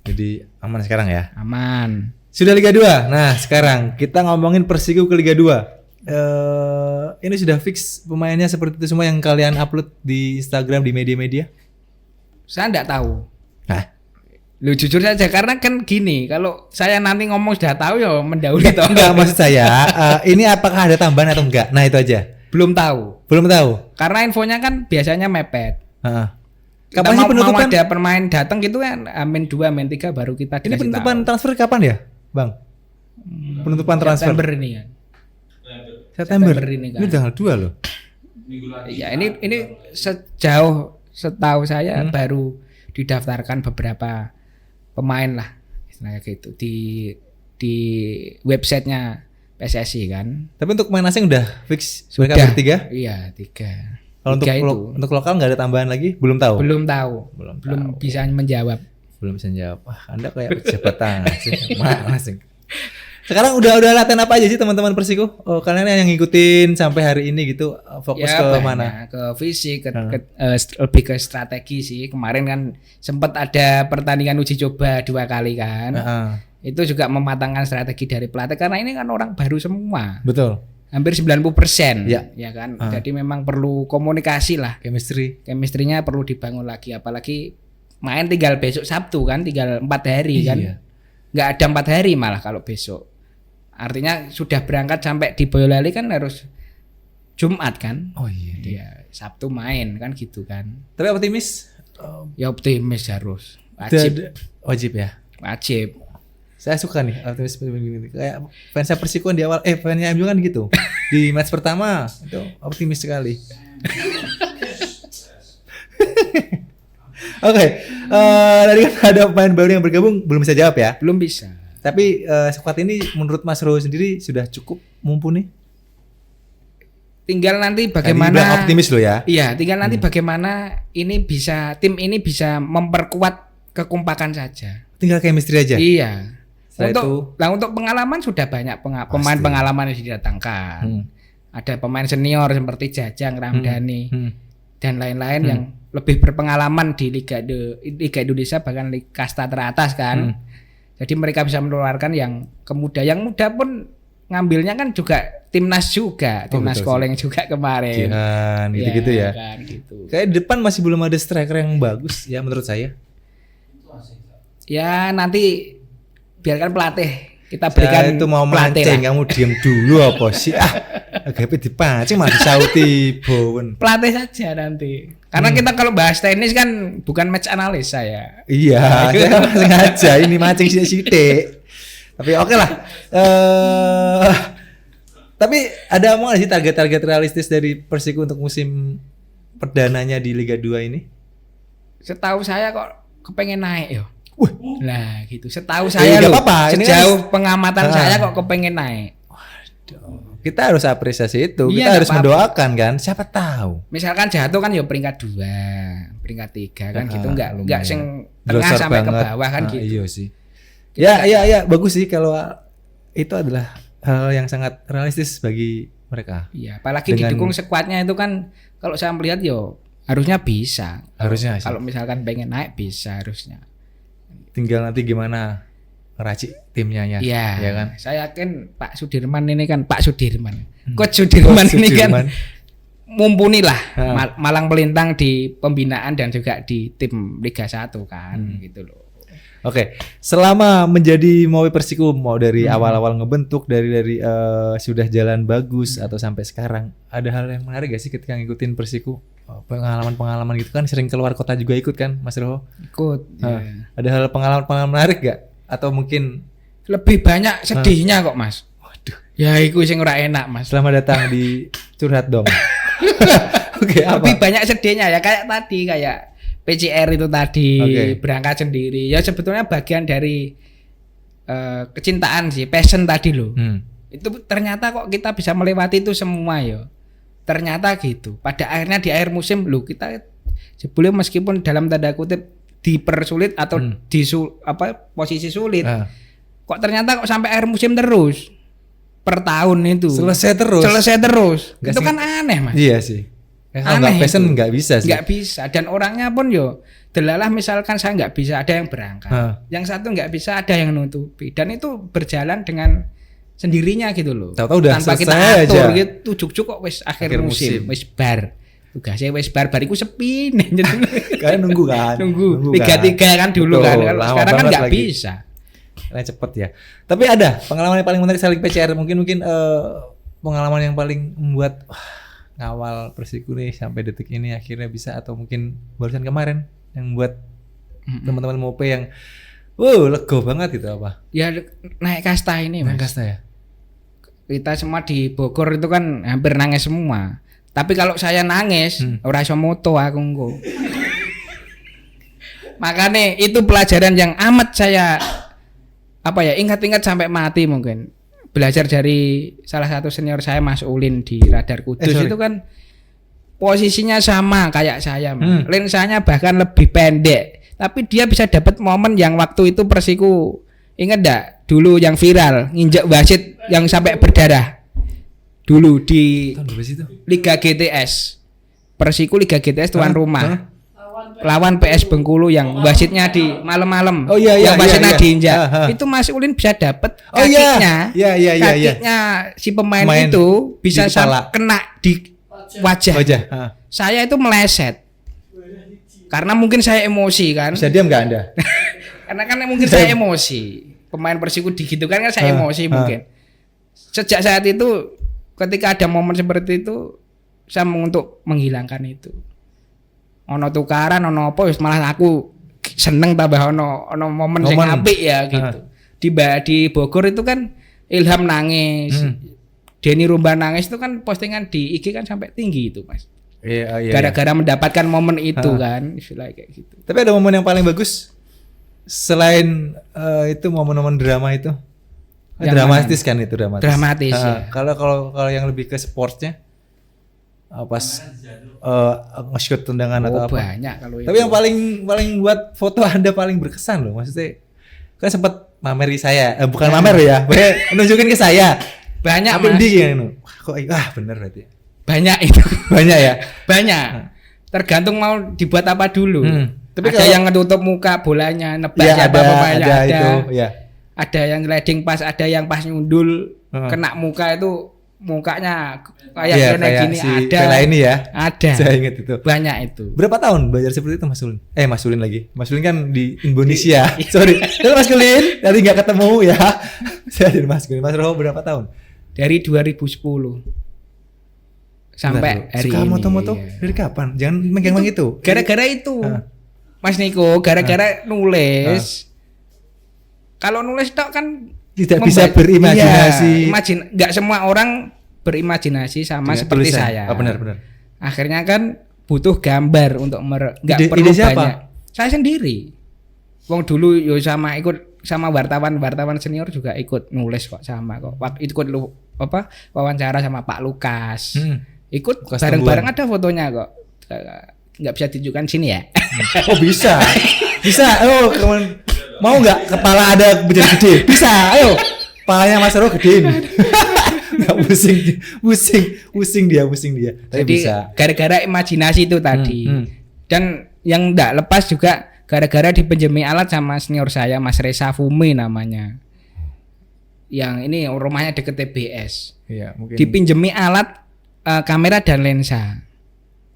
Jadi aman sekarang ya. Aman. Sudah Liga 2. Nah, sekarang kita ngomongin Persiko ke Liga 2. Ini sudah fix pemainnya seperti itu semua yang kalian upload di Instagram di media-media? Saya enggak tahu. Hah? Lu jujur saja karena kan gini, kalau saya nanti ngomong sudah tahu ya mendahului toh. Enggak, maksud saya ini apakah ada tambahan atau enggak? Nah, itu aja. Belum tahu. Belum tahu. Karena infonya kan biasanya mepet. Heeh. Kita Kapan sih mau penutupan? ada pemain datang gitu kan Amin 2, Amin 3 baru kita Ini dikasih penutupan tahu. transfer kapan ya, Bang? Penutupan transfer September ini kan. September. ini kan. Ini tanggal 2 loh. Minggu lagi. Iya, ini setahu saya baru didaftarkan beberapa pemain lah istilahnya gitu di websitenya PSSI kan. Tapi untuk pemain asing udah fix Sudah. mereka bertiga. Iya, 3. Kalau untuk Tiga itu. untuk lokal nggak ada tambahan lagi? Belum tahu. Belum tahu. Belum Bisa menjawab. Belum bisa jawab. Wah, Anda kayak pejabat tangan sih. Mana sih? Sekarang udah latihan apa aja sih teman-teman Persiko? Oh, kalian yang ngikutin sampai hari ini gitu fokus ke banyak. mana? Ke fisik, lebih ke strategi sih. Kemarin kan sempat ada pertandingan uji coba 2 kali kan. Heeh. Itu juga mematangkan strategi dari pelatih karena ini kan orang baru semua. Betul. Hampir 90%. Ya. Ya kan. Jadi memang perlu komunikasi lah. Chemistry. Chemistry-nya perlu dibangun lagi apalagi main tinggal besok Sabtu kan, tinggal 4 hari kan. Iya. Nggak ada 4 hari malah kalau besok. Artinya sudah berangkat sampai di Boyolali kan harus Jumat kan. Oh iya. Dia Sabtu main kan gitu kan. Tapi optimis? Ya optimis harus. Wajib. Wajib ya. Wajib. Saya suka nih optimis begini. Kayak fansnya Persiko di awal, fansnya MU kan gitu. Di match pertama itu optimis sekali. Oke, tadi kan ada pemain baru yang bergabung, belum bisa jawab ya. Belum bisa. Tapi squad ini menurut Mas Ro sendiri sudah cukup mumpuni? Tinggal nanti Tadi bagaimana. bilang optimis lo ya. Iya, tinggal nanti bagaimana tim ini bisa memperkuat kekompakan saja. Tinggal chemistry aja. Iya. Setelah Untuk pengalaman sudah banyak pemain pengalaman yang didatangkan. Ada pemain senior seperti Jajang, Ramdhani dan lain-lain yang lebih berpengalaman di Liga Indonesia bahkan Liga kasta teratas kan. Jadi mereka bisa menularkan yang kemuda. Yang muda pun ngambilnya kan juga timnas juga, timnas Koleng juga kemarin. Jihan, gitu-gitu ya. Kan, gitu. Kayak di depan masih belum ada striker yang bagus ya menurut saya. Ya nanti biarkan pelatih kita berikan Saya itu mau pelatih mancing, lah. kamu diem dulu apa sih? Agak dipancing malah disauti Bowen. Pelatih saja nanti. Karena kita kalau bahas teknis kan bukan match analis saya. Iya, saya kan sengaja ini mancing sithik. Tapi oke lah. Tapi ada mau nggak sih target-target realistis dari Persiko untuk musim perdananya di Liga 2 ini? Setahu saya kok kepengen naik yo. Wih. Lah gitu. Setahu saya nggak loh. apa-apa, ini Sejauh pengamatan saya kok kepengen naik. Kita harus apresiasi itu. Iya, Kita harus apa-apa. mendoakan kan. Siapa tahu. Misalkan jatuh kan ya peringkat 2, peringkat 3 kan gitu enggak lumayan. sing tengah Grosor sampai ke banget. bawah kan gitu. Iya sih. Ya, bagus sih kalau itu adalah hal yang sangat realistis bagi mereka. Iya, apalagi Dengan- didukung skuadnya itu kan kalau saya melihat yo harusnya bisa. Harusnya sih. Kalau misalkan pengen naik bisa harusnya. Tinggal nanti gimana ngeracik timnya ya. Iya, Ya kan? saya yakin Pak Sudirman ini kan Pak Sudirman. Coach Sudirman Coach ini kan Sudirman. mumpuni lah Ha. Malang melintang di pembinaan dan juga di tim Liga 1 kan gitu loh. Oke, selama menjadi Maui Persiko mau dari awal-awal ngebentuk dari sudah jalan bagus atau sampai sekarang, ada hal yang menarik gak sih ketika ngikutin Persiko? Pengalaman-pengalaman gitu kan sering keluar kota juga ikut kan, Mas Roho? Ikut. Nah, ya. ada hal pengalaman-pengalaman menarik gak? Atau mungkin Lebih banyak sedihnya kok, Mas. waduh, Ya iku sing ora enak, Mas. selamat datang di Curhat Dong. Oke, apa? Lebih banyak sedihnya ya kayak tadi kayak PCR itu tadi Oke. berangkat sendiri. Ya sebetulnya bagian dari kecintaan sih, passion tadi loh. Itu ternyata kok kita bisa melewati itu semua ya. Ternyata gitu. Pada akhirnya di akhir musim loh kita sebelum meskipun dalam tanda kutip dipersulit atau posisi sulit. Kok ternyata kok sampai akhir musim terus. Per tahun itu. Selesai terus. Itu sih. kan aneh, Mas. Iya sih. Kalau Aneh nggak passion itu. nggak bisa sih. Nggak bisa dan orangnya pun yo delalah misalkan saya nggak bisa ada yang berangkat. Yang satu nggak bisa ada yang nutupi dan itu berjalan dengan sendirinya gitu loh. Tahu-tahu udah tanpa kita selesai atur aja. gitu juk-juk kok wis akhir musim, wis bar. Tugasnya wis bar iku sepi. Kalian nunggu kan? Nunggu Liga 3 kan dulu. Betul, kan. Kalau lama sekarang kan banget nggak lagi. bisa. Karena cepet ya. Tapi ada pengalaman yang paling menarik selain PCR mungkin pengalaman yang paling membuat ngawal Persiko nih sampai detik ini akhirnya bisa atau mungkin barusan kemarin yang buat teman-teman Mope yang lego banget gitu apa? Ya naik kasta ini, Mas. Kasta ya. Kita semua di Bogor itu kan hampir nangis semua. Tapi kalau saya nangis, ora iso moto aku engko. Makanya itu pelajaran yang amat saya ingat-ingat sampai mati mungkin. Belajar dari salah satu senior saya Mas Ulin di Radar Kudus itu kan posisinya sama kayak saya, Mas. Lensanya bahkan lebih pendek. Tapi dia bisa dapat momen yang waktu itu Persiko ingat enggak? Dulu yang viral nginjek wasit yang sampai berdarah. Dulu di Tahun berapa sih itu? Liga GTS. Persiko Liga GTS tuan rumah. Lawan PS Bengkulu yang wasitnya di malam-malam. Oh iya, yang wasitnya iya. diinjak. Itu Mas Ulin bisa dapat Oh iya. kakinya. Iya. Kakinya si pemain itu bisa di kepala. kena di wajah. Wajah. Saya itu meleset. Karena mungkin saya emosi kan. Bisa diam nggak Anda? Karena kan mungkin saya emosi. Pemain Persiku digitukan kan saya emosi mungkin. Sejak saat itu ketika ada momen seperti itu saya untuk menghilangkan itu. Ono tukaran, ono apa malah aku seneng tambah ono momen sing apik ya gitu. Di Bogor itu kan Ilham nangis. Denny Rumba nangis itu kan postingan di IG kan sampai tinggi itu, Mas. Iya. Gara-gara mendapatkan momen itu kan, istilah kayak gitu. Tapi ada momen yang paling bagus selain itu momen-momen drama itu. Yang Dramatis kan itu dramatis. Dramatis, ya. Kalau yang lebih ke sportnya pas nge-shoot tendangan atau apa. Banyak kalau itu. Tapi yang paling buat foto Anda paling berkesan loh, maksudnya kan sempat mamer di saya, bukan mamer ya, nunjukin ke saya. Banyak Tapi Mas. dia kok bener berarti. Banyak itu. Banyak ya. Banyak. Tergantung mau dibuat apa dulu. Tapi ada yang ngetutup muka bolanya, nebak ya, siapa pemainnya ada. Itu, ya. Ada yang sliding pas, ada yang pas nyundul kena muka itu mukanya kayak gini si ada. Pela ini ya. Ada. Saya ingat itu. Banyak itu. Berapa tahun belajar seperti itu Mas Ulin? Mas Ulin lagi. Mas Ulin kan di Indonesia. Sorry. Jadi Mas Ulin tadi nggak ketemu ya. Saya jadi Mas Ulin. Mas Roho berapa tahun? Dari 2010 sampai hari suka ini. moto-moto Iya. dari kapan? Jangan megang itu. Gara-gara itu. Mas Niko, gara-gara nulis. Kalau nulis tok kan Tidak bisa berimajinasi. Iya, nggak semua orang berimajinasi sama Dengan seperti tulisan. saya. Benar. Akhirnya kan butuh gambar untuk nggak Ide perlu siapa? banyak. Saya sendiri. Wong dulu yo ikut sama wartawan senior juga ikut nulis kok sama kok. Waktu ikut wawancara sama Pak Lukas. Ikut Lukas bareng-bareng Tengguan. ada fotonya kok. Nggak bisa tunjukkan sini ya. Oh bisa. Bisa. Oh mau nggak kepala ada menjadi gede? Bisa. Ayo. Kepalanya Mas Roho gedein. Nggak pusing dia. Tapi Jadi bisa. gara-gara imajinasi itu tadi. Dan yang enggak lepas juga gara-gara dipinjemi alat sama senior saya Mas Reza Fumi namanya. Yang ini rumahnya deket TBS. Iya, mungkin. Dipinjemi alat kamera dan lensa.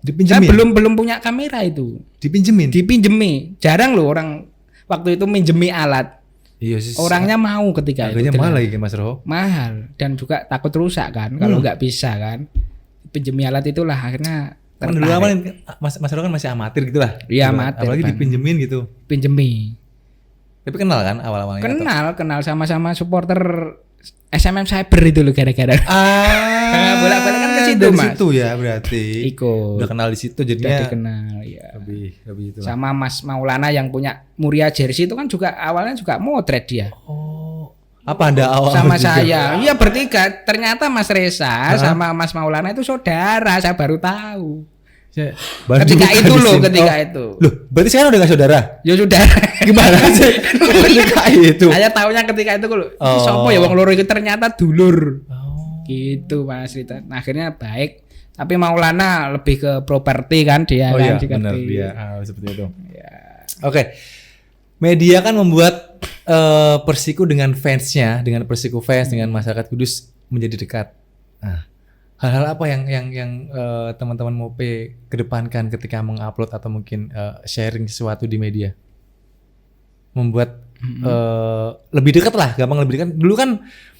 Dipinjemin. Saya belum punya kamera itu. Dipinjemi. Jarang loh orang waktu itu minjemi alat. Iya sih. Orangnya mau ketika harganya itu. mahal lagi Mas Roho. Mahal dan juga takut rusak kan kalau nggak bisa kan. Pinjemi alat itulah akhirnya Kan dulu awal Mas Roho kan masih amatir gitu lah. Iya, Gitu. amatir, Apalagi Bang. dipinjemin gitu. pinjemi. Tapi kenal kan awal-awalnya? Kenal sama supporter SMM Cyber itu loh gara-gara. Bolak-balik kan ke situ, dari Mas. situ ya berarti. Ikut. Udah kenal di situ Udah jadinya. dikenal ya. Lebih itu. Sama Mas Maulana yang punya Muria Jersey itu kan juga awalnya juga motret dia. Oh. Apa Anda awal Sama juga? saya. Iya bertiga. Ternyata Mas Reza sama Mas Maulana itu saudara, saya baru tahu. Ketika itu loh, ketika itu. Loh, berarti sekarang udah gak saudara? Ya sudah. Gimana sih? Ketika itu. Saya tahunya ketika itu loh. Oh. Sopo ya wong loro itu ternyata dulur. Oh. Gitu Mas Rita. Nah, akhirnya baik. Tapi Maulana lebih ke properti kan dia Oh kan iya, juga benar di- dia. Seperti itu. Ya. Oke. Media kan membuat Persiku dengan fansnya, dengan Persiku fans, dengan masyarakat Kudus menjadi dekat. Nah, hal-hal apa yang teman-teman Mope kedepankan ketika mengupload atau mungkin sharing sesuatu di media? Membuat lebih dekat lah, gampang lebih dekat. Dulu kan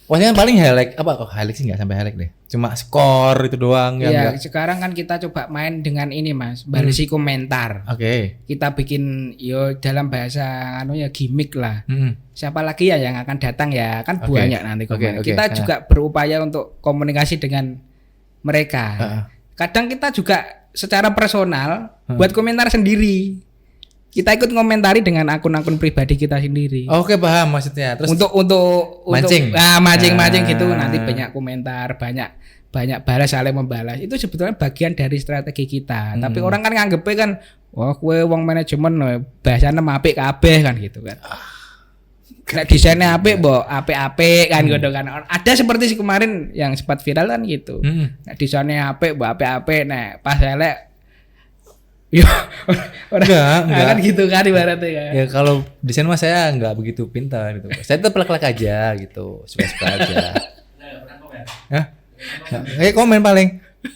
pokoknya paling highlight highlight sih nggak sampai highlight deh. Cuma skor itu doang yang Iya, nggak. sekarang kan kita coba main dengan ini Mas, balesi komentar. Oke. Kita bikin yo dalam bahasa gimmick lah. Mm-mm. Siapa lagi ya yang akan datang ya? Kan Oke. banyak nanti Oke, komen. oke. Kita juga berupaya untuk komunikasi dengan mereka. Kadang kita juga secara personal buat komentar sendiri. Kita ikut komentari dengan akun-akun pribadi kita sendiri. Oke, paham maksudnya. Terus Untuk mancing. mancing gitu Ah. nanti banyak komentar, banyak balas, saling membalas. Itu sebetulnya bagian dari strategi kita. Tapi orang kan nganggepnya kan wah kowe wong manajemen bahasane apik kabeh kan gitu kan. Nek desainnya apik mbok apik-apik kan gitu kan. Ada seperti kemarin yang sempat viral kan gitu. Nek desainnya apik mbok apik-apik, nek pas elek yo Enggak. kan gitu kan ibaratnya kan. Ya kalau desain mah saya nggak begitu pintar gitu. Saya tetap plek-plek aja gitu, suka-suka aja. Saya nggak pernah komen. Hah? Komen paling.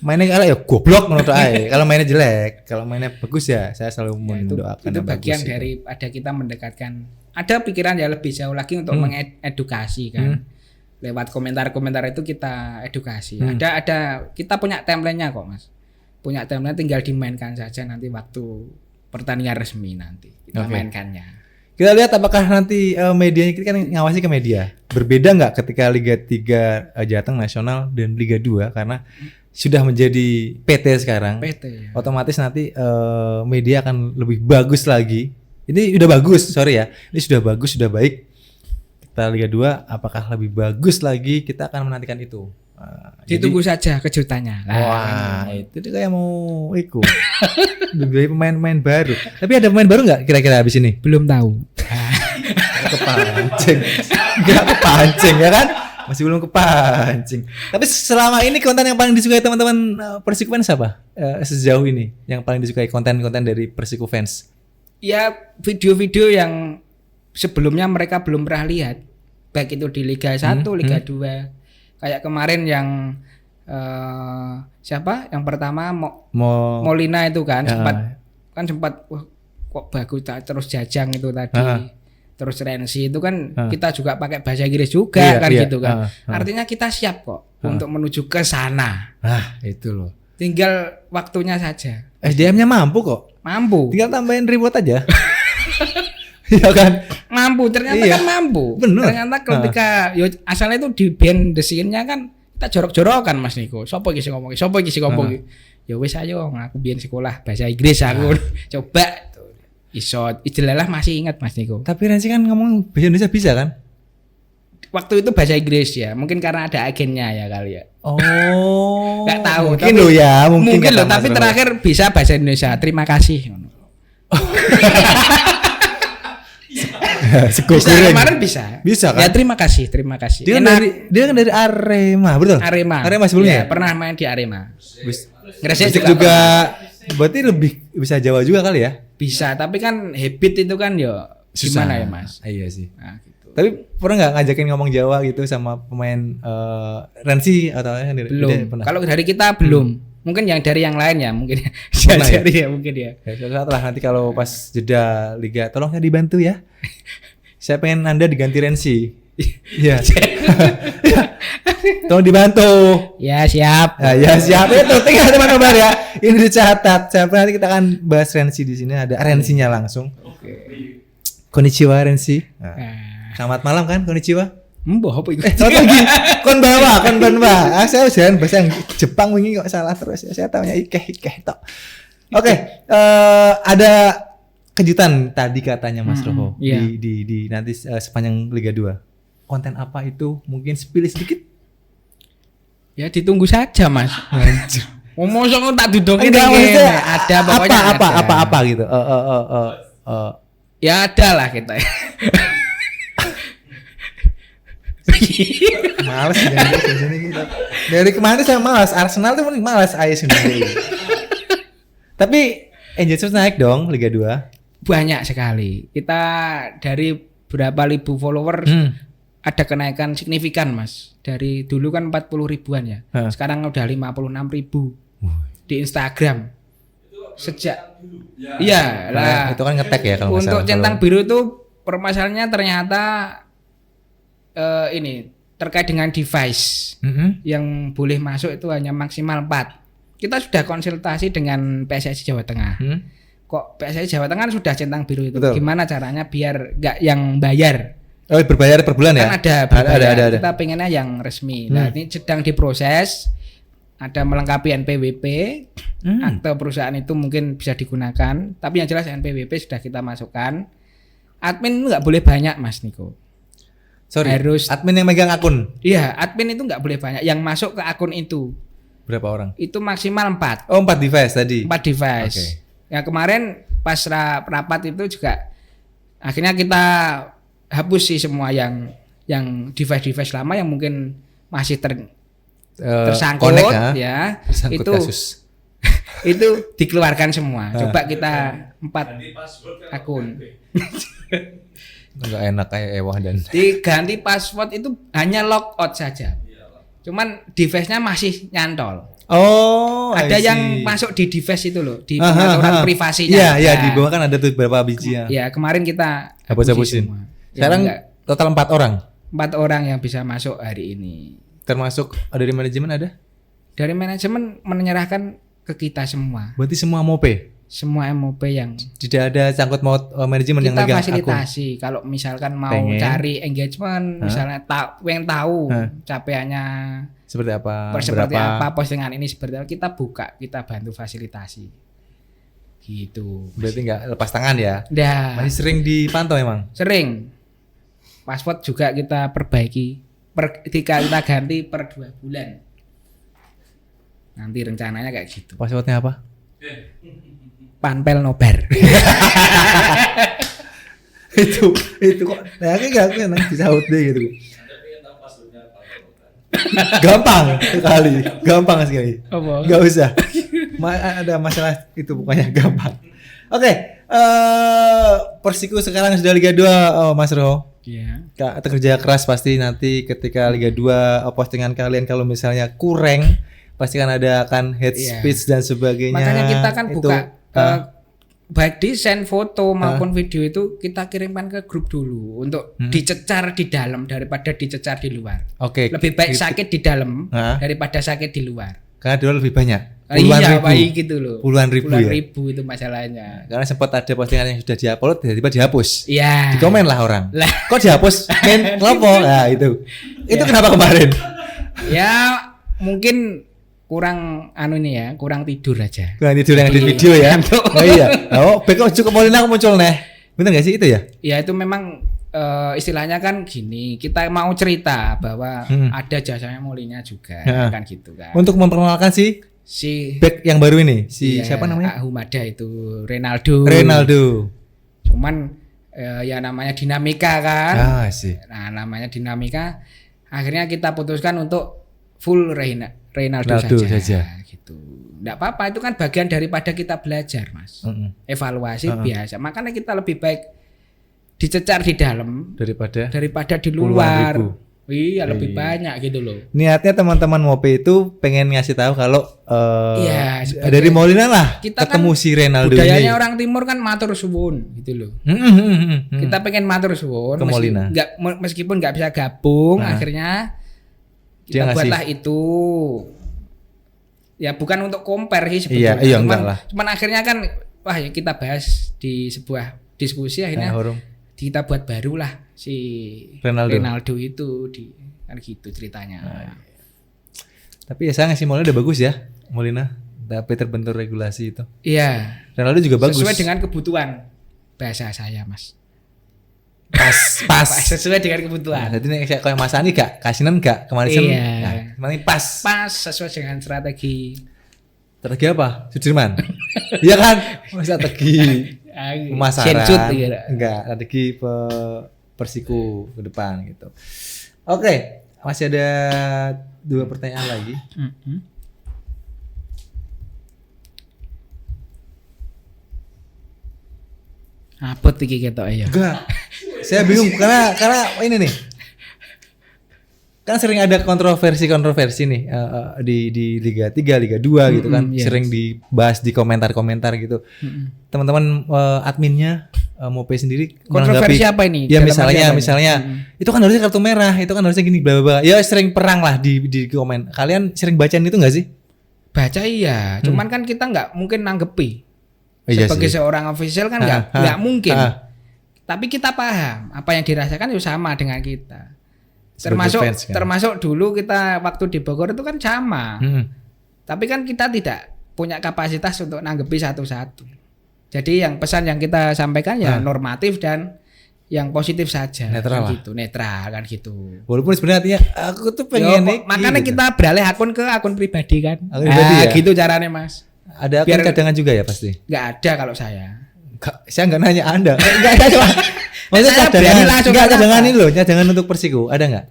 Mainnya kalah ya goblok menurut ae. Kalau mainnya jelek, kalau mainnya bagus ya saya selalu mendoakan itu yang bagian bagus. dari ada kita mendekatkan. Ada pikiran ya lebih jauh lagi untuk mengedukasi kan. Lewat komentar-komentar itu kita edukasi. Ada kita punya template-nya kok, Mas. Punya timeline tinggal dimainkan saja nanti waktu pertandingan resmi nanti kita mainkannya. Kita lihat apakah nanti medianya kita kan ngawasi ke media. Berbeda nggak ketika Liga 3 Jateng Nasional dan Liga 2 karena sudah menjadi PT sekarang. PT ya. Otomatis nanti media akan lebih bagus lagi. Ini udah bagus, sorry ya. Ini sudah bagus, sudah baik. Kita Liga 2 apakah lebih bagus lagi? Kita akan menantikan itu. Ditunggu saja kejutannya. Wah, itu dia kayak mau ikut. Dari pemain-pemain baru. Tapi ada pemain baru nggak kira-kira habis ini? Belum tahu. Kepancing. Nggak kepancing ya kan? Masih belum kepancing. Tapi selama ini konten yang paling disukai teman-teman Persiku fans apa? Sejauh ini yang paling disukai konten-konten dari Persiku fans? Ya video-video yang sebelumnya mereka belum pernah lihat. Baik itu di Liga 1, Liga 2. Kayak kemarin yang siapa? Yang pertama Molina itu kan sempat wah, kok bagus terus Jajang itu tadi. Terus Rensi itu kan kita juga pakai bahasa Inggris juga gitu kan. Artinya kita siap kok untuk menuju ke sana. Itu loh. Tinggal waktunya saja. SDM-nya mampu kok. Mampu. Tinggal tambahin reward aja. Iya kan? Mampu, ternyata kan mampu. Bener. Ternyata ketika asalnya itu di band desinnya kan kita jorok-jorokan Mas Niko. Sopo iki sing ngomong iki? Sopo iki sing ngomong iki? Ya wis ayo aku biyen sekolah bahasa Inggris aku. Coba iso ijelalah masih ingat Mas Niko. Tapi Rensi kan ngomong bahasa Indonesia bisa kan? Waktu itu bahasa Inggris ya, mungkin karena ada agennya ya kali ya. Oh. Nggak tahu. Mungkin lo ya, mungkin lo. Tapi terakhir bisa bahasa Indonesia. Terima kasih. Bisa, kemarin bisa. Bisa kan? Ya terima kasih. Dia kan dari Arema, betul? Arema sebelumnya. Ya, pernah main di Arema. Gresik juga berarti lebih bisa Jawa juga kali ya? Bisa, tapi kan habit itu kan ya gimana ya Mas? Iya sih. Nah, gitu. Tapi pernah nggak ngajakin ngomong Jawa gitu sama pemain Rensi atau belum? Kalau dari kita belum. Mungkin yang dari yang lain ya mungkin. Ya? Mungkin ya. Suatu saat lah nanti kalau pas jeda liga, tolongnya dibantu ya. Saya pengen Anda diganti Rensi. Iya. Tolong dibantu. Ya siap. Ya siap itu tinggal teman-teman ya. Ini dicatat. Siapa nanti kita akan bahas Rensi di sini, ada Rensinya langsung. Konnichiwa Rensi. Selamat malam kan konnichiwa. Mbah apa itu? Lagi konbanwa. Saya jangan bahasa yang Jepang wingi kok salah terus. Saya taunya ikeh tok. Oke, ada kejutan tadi katanya Mas Roho di nanti sepanjang Liga 2. Konten apa itu? Mungkin spill sedikit. Ya ditunggu saja Mas. Ngomong sok tak dudokin ada pokoknya apa gitu. Ya ada lah kita. Males di sini kita. Dari kemarin saya malas. Arsenal tuh mending malas AS sendiri. Tapi engagement naik dong Liga 2. Banyak sekali. Kita dari berapa ribu followers ada kenaikan signifikan Mas. Dari dulu kan 40 ribuan ya. Sekarang udah 56 ribu di Instagram. Sejak iya lah. Itu kan ngetek ya kalau untuk centang biru itu permasalahannya ternyata ini terkait dengan device yang boleh masuk itu hanya maksimal 4. Kita sudah konsultasi dengan PSSI Jawa Tengah. Kok PSSI Jawa Tengah sudah centang biru itu? Betul. Gimana caranya biar nggak yang bayar? Oh, berbayar per bulan ya? Kan ada. Kita pengennya yang resmi. Nah, ini sedang diproses. Ada melengkapi NPWP. Akte perusahaan itu mungkin bisa digunakan. Tapi yang jelas NPWP sudah kita masukkan. Admin itu nggak boleh banyak Mas Niko. Sorry, harus admin yang megang akun. Iya, admin itu nggak boleh banyak. Yang masuk ke akun itu. Berapa orang? Itu maksimal 4. Oh, 4 device tadi. 4 device. Okay. Ya kemarin pas rapat itu juga akhirnya kita hapus sih semua yang device lama yang mungkin masih tersangkut ya. Tersangkut itu kasus. Itu dikeluarkan semua. Coba kita 4 akun. Enggak enak kayak Ewah dan diganti password itu hanya logout saja. Cuman device-nya masih nyantol. Oh, I Ada yang see. masuk di device itu loh, di Aha, pengaturan aha. privasinya. Iya, iya, Nah, di bawah kan ada tuh beberapa biji ya. ya kemarin kita Hapus-hapusin. semua. Sekarang Ya, enggak. total 4 orang. 4 orang yang bisa masuk hari ini. Termasuk dari manajemen ada? Dari manajemen menyerahkan ke kita semua. Berarti semua MOP. Semua MOP yang Tidak ada cangkut maut manajemen yang kita megang akun. fasilitasi. Kalau misalkan mau Pengen. cari engagement, misalnya pengen tahu capaiannya Seperti apa? seperti berapa? apa postingan ini seperti apa, kita buka, kita bantu fasilitasi. Gitu. Berarti nggak lepas tangan ya? Dah. Masih sering dipantau emang? Sering. Password juga kita perbaiki. Ketika kita ganti per 2 bulan. Nanti rencananya kayak gitu. Passwordnya apa? Panpel nobar. itu kok nah aku nggak senang disaut deh gitu. gampang sekali Apa? nggak usah ada masalah itu pokoknya gampang. Oke, Persiko sekarang sudah Liga 2 Mas Ro. Iya. Kak, kerja keras pasti nanti ketika Liga 2 postingan kalian kalau misalnya kurang pasti kan ada akan head Iya. speech dan sebagainya. Makanya kita kan Itu, buka baik desain foto maupun video itu kita kirimkan ke grup dulu untuk dicecar di dalam daripada dicecar di luar. Oke. Lebih baik gitu. sakit di dalam Hah? daripada sakit di luar. Karena dulu lebih banyak. Iya, baik gitu loh. Puluhan ribu Puluhan ya. ribu itu masalahnya. Karena sempat ada postingan yang sudah diupload tiba-tiba dihapus. Iya. Di komen lah orang. Lah. Kok dihapus? Men, lopo. Nah, itu. Itu Ya. kenapa kemarin? Ya mungkin kurang kurang tidur aja. Kurang tidur yang di video ya. Oh iya. Oh, beko cukup Molina muncul nih. Bener gak sih itu ya? Ya itu memang istilahnya kan gini, kita mau cerita bahwa ada jasanya Molina juga Ya. kan gitu kan. Untuk memperkenalkan si back yang baru ini, iya, siapa namanya? Ahumada itu Ronaldo. Cuman ya namanya dinamika kan. Ah, sih. Nah, namanya dinamika akhirnya kita putuskan untuk full Ronaldo saja gitu. Enggak apa-apa, itu kan bagian daripada kita belajar, Mas. Evaluasi biasa. Makanya kita lebih baik dicecar di dalam daripada di luar. Iya, lebih banyak gitu loh. Niatnya teman-teman Mope itu pengen ngasih tahu kalau Iya, dari Molina lah kita ketemu kan si Ronaldo budayanya ini. orang timur kan matur suwun gitu loh. Kita pengen matur suwun Ke Molina. meskipun nggak bisa gabung, akhirnya Dia kita ngasih. buatlah itu. Ya bukan untuk compare sih Iya, sebetulnya. enggak lah. Cuman akhirnya kan wah ya kita bahas di sebuah diskusi akhirnya kita buat baru lah si Ronaldo itu kan gitu ceritanya. Tapi ya sayang si Molina udah bagus ya, Molina. Tapi terbentur regulasi itu. Iya. Ronaldo juga bagus. Sesuai dengan kebutuhan bahasa saya, Mas. Pas. Sesuai dengan kebutuhan. Nah, jadi nih kayak Mas Ani gak kasinan gak kemarin Iya. nah, kemarin pas. Pas sesuai dengan strategi. Strategi apa? Sudirman. Iya kan? Strategi pemasaran. Sencut, iya. Enggak, strategi Persiku ke depan gitu. Oke, masih ada 2 pertanyaan lagi. Apa iki ketok ya? Enggak. Saya bingung karena ini nih. Kan sering ada kontroversi nih di Liga 3, Liga 2 gitu kan. Yes. Sering dibahas di komentar-komentar gitu. Teman-teman adminnya Mope sendiri Kontroversi menanggapi- apa ini? Ya Dalam arti apa misalnya itu kan harusnya kartu merah, itu kan harusnya gini bla bla bla. Ya sering perang lah di komen. Kalian sering bacain itu enggak sih? Baca iya, cuman kan kita nggak mungkin nanggepi. Iya Sebagai sih. seorang official kan nggak mungkin. Tapi kita paham apa yang dirasakan itu sama dengan kita. Sebagai fans, kan? Termasuk dulu kita waktu di Bogor itu kan sama. Tapi kan kita tidak punya kapasitas untuk nanggepi satu-satu. Jadi yang pesan yang kita sampaikan ya normatif dan yang positif saja. Netral kan lah. gitu, netral kan gitu. Walaupun sebenarnya artinya aku tuh pengen nih. Makanya gitu. kita beralih akun ke akun pribadi kan. Akun pribadi ya? Gitu caranya, Mas. Ada akun Biar- cadangan juga ya pasti. Nggak ada kalau saya. Saya nggak nanya Anda. Enggak ada cuma. Maksudnya Saya berani cadangan. langsung Enggak kata cadangan apa? ini loh, cadangan untuk Persiku. Ada nggak?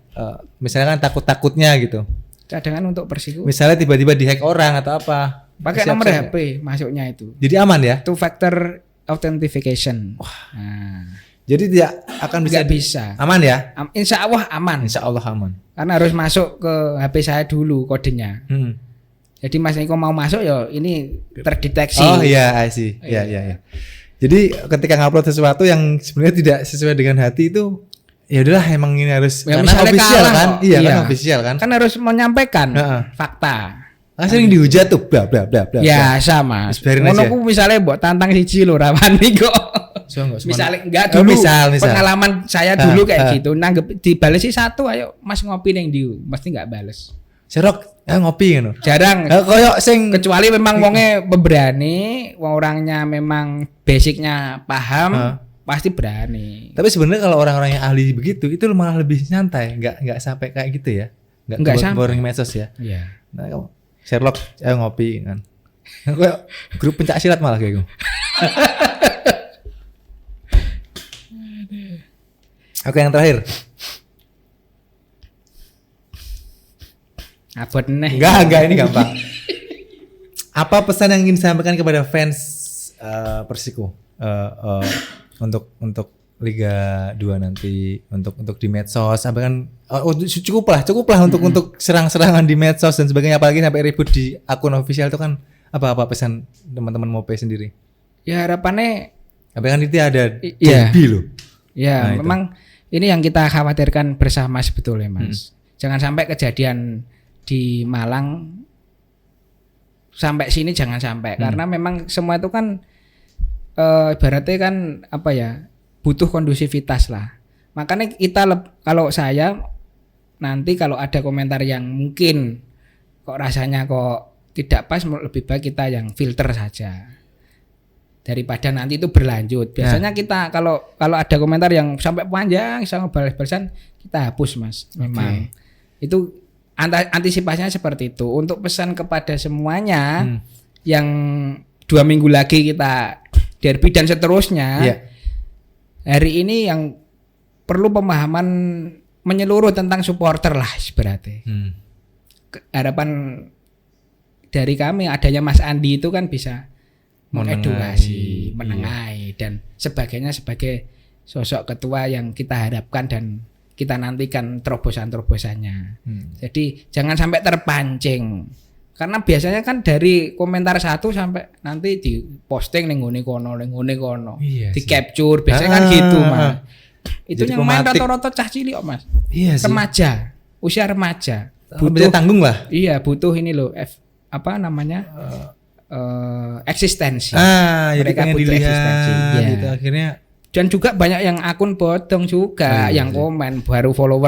Misalnya kan takut-takutnya gitu. Cadangan untuk Persiku. Misalnya tiba-tiba dihack orang atau apa. Pakai Siap-siap nomor nggak? HP masuknya itu. Jadi aman ya? Two factor authentication. Nah, Jadi tidak akan bisa. nggak bisa. Aman ya? Insya Allah aman. Insya Allah aman. Karena harus masuk ke HP saya dulu kodenya. Jadi Mas Niko mau masuk ya ini terdeteksi. Oh iya, I see. Iya. Jadi ketika ngupload sesuatu yang sebenarnya tidak sesuai dengan hati itu ya udahlah emang ini harus Ya, karena misalnya official kalah kan. kok. Iya Iya. kan official kan. Kan harus menyampaikan Heeh. fakta. Sering dihujat tuh bla bla bla bla. Ya sama. Terus biarin Ngono aja. ku misalnya mbok tantang siji lho rawani kok. Misalnya enggak Oh, dulu misal. pengalaman saya dulu kayak Ah. gitu nanggep dibalesi satu ayo Mas ngopi ning ndi mesti enggak bales. Serok, ngopi ngono. Jarang. Koyok sing Kecuali memang wonge pemberani, wong orangnya memang basicnya paham, pasti berani. tapi sebenarnya kalau orang-orang yang ahli begitu itu malah lebih nyantai, nggak sampai kayak gitu ya. Nggak sampai. boring medsos ya. Iya. Nah, kamu Sherlock ngopi kan. Kayak grup pencak silat malah kayak gitu. Oke, yang terakhir. Abot neh. Enggak, ini gampang. Apa pesan yang ingin disampaikan kepada fans Persiku untuk Liga 2 nanti untuk di medsos sampai kan cukup lah untuk serang-serangan di medsos dan sebagainya, apalagi sampai ribut di akun official itu kan apa pesan teman-teman Mope sendiri? Ya harapannya Sampai kan itu ada iya. derby loh. Ya, Nah, itu. memang ini yang kita khawatirkan bersama sebetulnya, Mas. Jangan sampai kejadian di Malang sampai sini jangan sampai karena memang semua itu kan ibaratnya kan apa ya? Butuh kondusivitas lah. Makanya kita kalau saya nanti kalau ada komentar yang mungkin kok rasanya kok tidak pas, lebih baik kita yang filter saja daripada nanti itu berlanjut. Biasanya kita kalau ada komentar yang sampai panjang sama balas-balasan kita hapus, Mas. Memang itu antisipasinya seperti itu. Untuk pesan kepada semuanya yang 2 minggu lagi kita derby dan seterusnya. Iya. Hari ini yang perlu pemahaman menyeluruh tentang supporter lah berarti. Harapan dari kami adanya Mas Andi itu kan bisa mengedukasi, menengahi dan sebagainya sebagai sosok ketua yang kita harapkan dan kita nantikan terobosan-terobosannya. Jadi jangan sampai terpancing. Karena biasanya kan dari komentar 1 sampai nanti di posting ning ngene kono. Iya Di sih. capture biasanya kan gitu, Mas. Itu Jadi yang main pematik. rata-rata cah cilik kok, Mas. Iya sih. Remaja, usia remaja. Butuh tanggung lah. Iya, butuh ini loh, apa namanya? Eksistensi. Jadi Mereka pengen butuh eksistensi. dilihat Iya. gitu akhirnya. Dan juga banyak yang akun bodong juga Iya yang sih. komen baru follow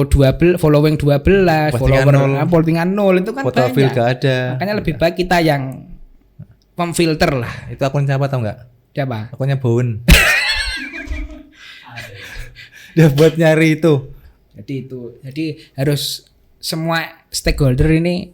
12, following 12, Postingan follower 0. postingan 0 itu kan Foto banyak. feel gak ada. Makanya lebih baik kita yang memfilter lah. Itu akun siapa tau nggak? Siapa? Akunnya Bowen. Dia buat nyari itu. Jadi harus semua stakeholder ini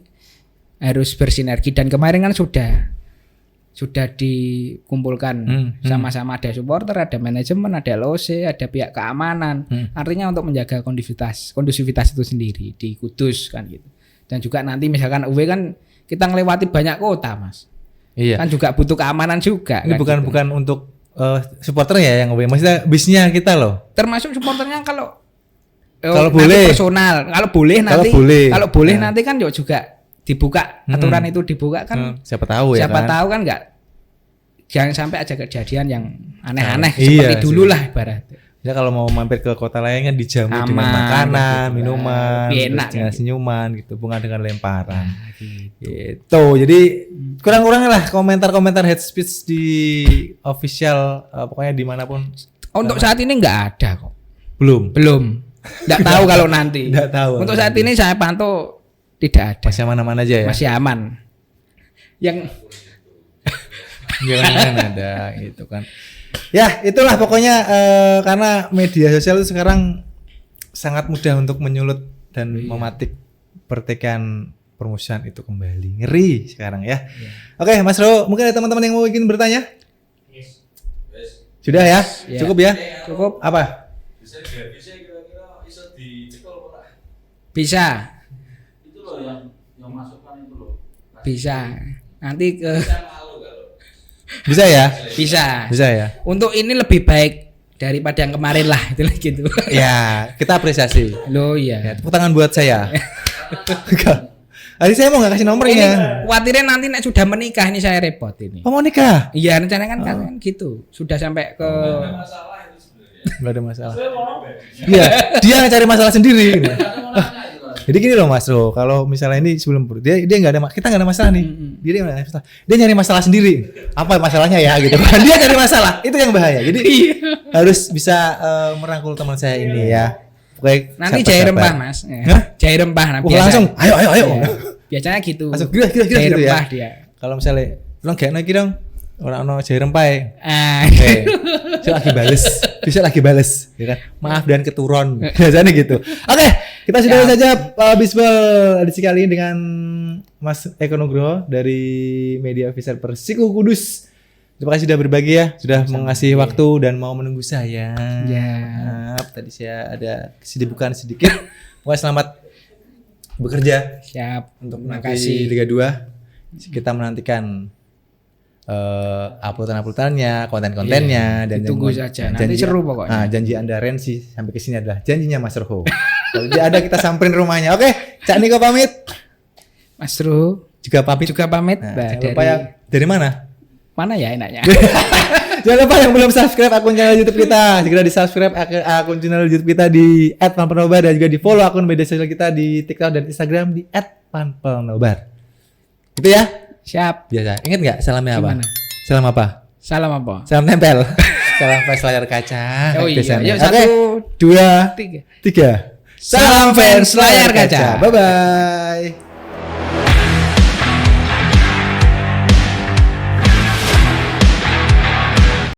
harus bersinergi dan kemarin kan sudah dikumpulkan sama-sama, ada supporter, ada manajemen, ada LOC, ada pihak keamanan. Artinya untuk menjaga kondusivitas itu sendiri di Kudus kan gitu. Dan juga nanti misalkan UW kan kita ngelewati banyak kota, Mas. Iya. Kan juga butuh keamanan juga. Ini kan gitu. bukan untuk supporter ya yang maksudnya bisnya kita loh. Termasuk supporternya kalau Kalau nanti boleh. personal, kalau boleh nanti Kalau boleh. nanti kan juga dibuka aturan itu dibuka kan. Siapa tahu ya Siapa kan. tahu kan enggak, jangan sampai ada kejadian yang aneh-aneh Iya seperti sih. dulu lah ibaratnya. Ya kalau mau mampir ke kota lain kan dijamu Aman, dengan makanan, gitu. minuman, Lebih terus enak, dengan kan? senyuman gitu, bukan dengan lemparan. Gitu. Jadi kurang-kurangnya lah komentar-komentar hate speech di official pokoknya dimanapun. Untuk saat ini enggak ada kok. Belum. Enggak tahu kalau nanti. Nggak tahu. Untuk saat ini saya pantau tidak ada. Masih aman-aman aja ya. Masih aman. Yang Jangan ada gitu kan. Ya itulah pokoknya karena media sosial itu sekarang sangat mudah untuk menyulut dan mematik pertikaian permusuhan itu kembali. Ngeri sekarang ya. Oke Mas Ro, mungkin ada teman-teman yang mau ingin bertanya? Sudah ya? Ya. Cukup ya? cukup Apa? Bisa kira-kira bisa dicekal ora? bisa. Itu loh yang masukkan itu loh. Bisa. Nanti ke Saya malu kalau. Bisa ya? bisa. Bisa ya? Untuk ini lebih baik daripada yang kemarin lah itu gitu. Ya, kita apresiasi. Loh Ya, iya. tepuk tangan buat saya. Tadi saya mau nggak kasih nomornya. Khawatirnya nanti nek sudah menikah ini saya repot ini. Oh, mau nikah? Iya, rencananya kan gitu. Sudah sampai ke Nggak ada masalah. Iya, dia yang cari masalah sendiri. Jadi gini loh Mas Ro, kalau misalnya ini sebelum dia nggak ada kita nggak ada masalah nih. Dia nggak ada masalah. Dia nyari masalah sendiri. Apa masalahnya ya gitu kan? Dia nyari masalah. Itu yang bahaya. Jadi harus bisa merangkul teman saya ini ya. Pokoknya nanti sabar, jahe sabar. rempah Mas. Jahe rempah nah, Langsung. Ayo. Iya. Biasanya gitu. Langsung gila Jahe gitu ya. rempah dia. Kalau misalnya tolong kayak lagi dong. Orang jahe rempah ya. Oke. Bisa lagi bales, ya kan? Maaf dan keturun. Biasanya gitu. Oke, kita sudah saja Bisbal edisi kali ini dengan Mas Eko Nugroho dari Media Official Persiku Kudus. Terima kasih sudah berbagi ya, sudah mengasih waktu dan mau menunggu saya. Ya. Maaf, tadi saya ada kesibukan sedikit. Pokoknya selamat bekerja Siap. untuk Terima nanti kasih. Liga 2. Kita menantikan uploadan-uploadannya, konten-kontennya dan ditunggu saja. Nanti seru pokoknya. Janji Anda Rensi sampai ke sini adalah janjinya Mas Roho. Kalau dia ada kita samperin rumahnya. Oke, Cak Niko pamit. Mas Ru Juga pamit. Nah, Jangan lupa ya. Dari mana? Mana ya enaknya? Jangan lupa yang belum subscribe akun channel YouTube kita, segera di subscribe akun channel YouTube kita di @panpelnobar dan juga di follow akun media sosial kita di TikTok dan Instagram di @panpelnobar. Gitu ya. Siap. Biasa. Ingat nggak salamnya apa? Gimana? Salam apa? Salam apa? Salam tempel. Salam fans layar kaca. Oh iya. Biasanya. Yuk, Oke. 1, 2, 3. Salam fans layar kaca. Bye bye.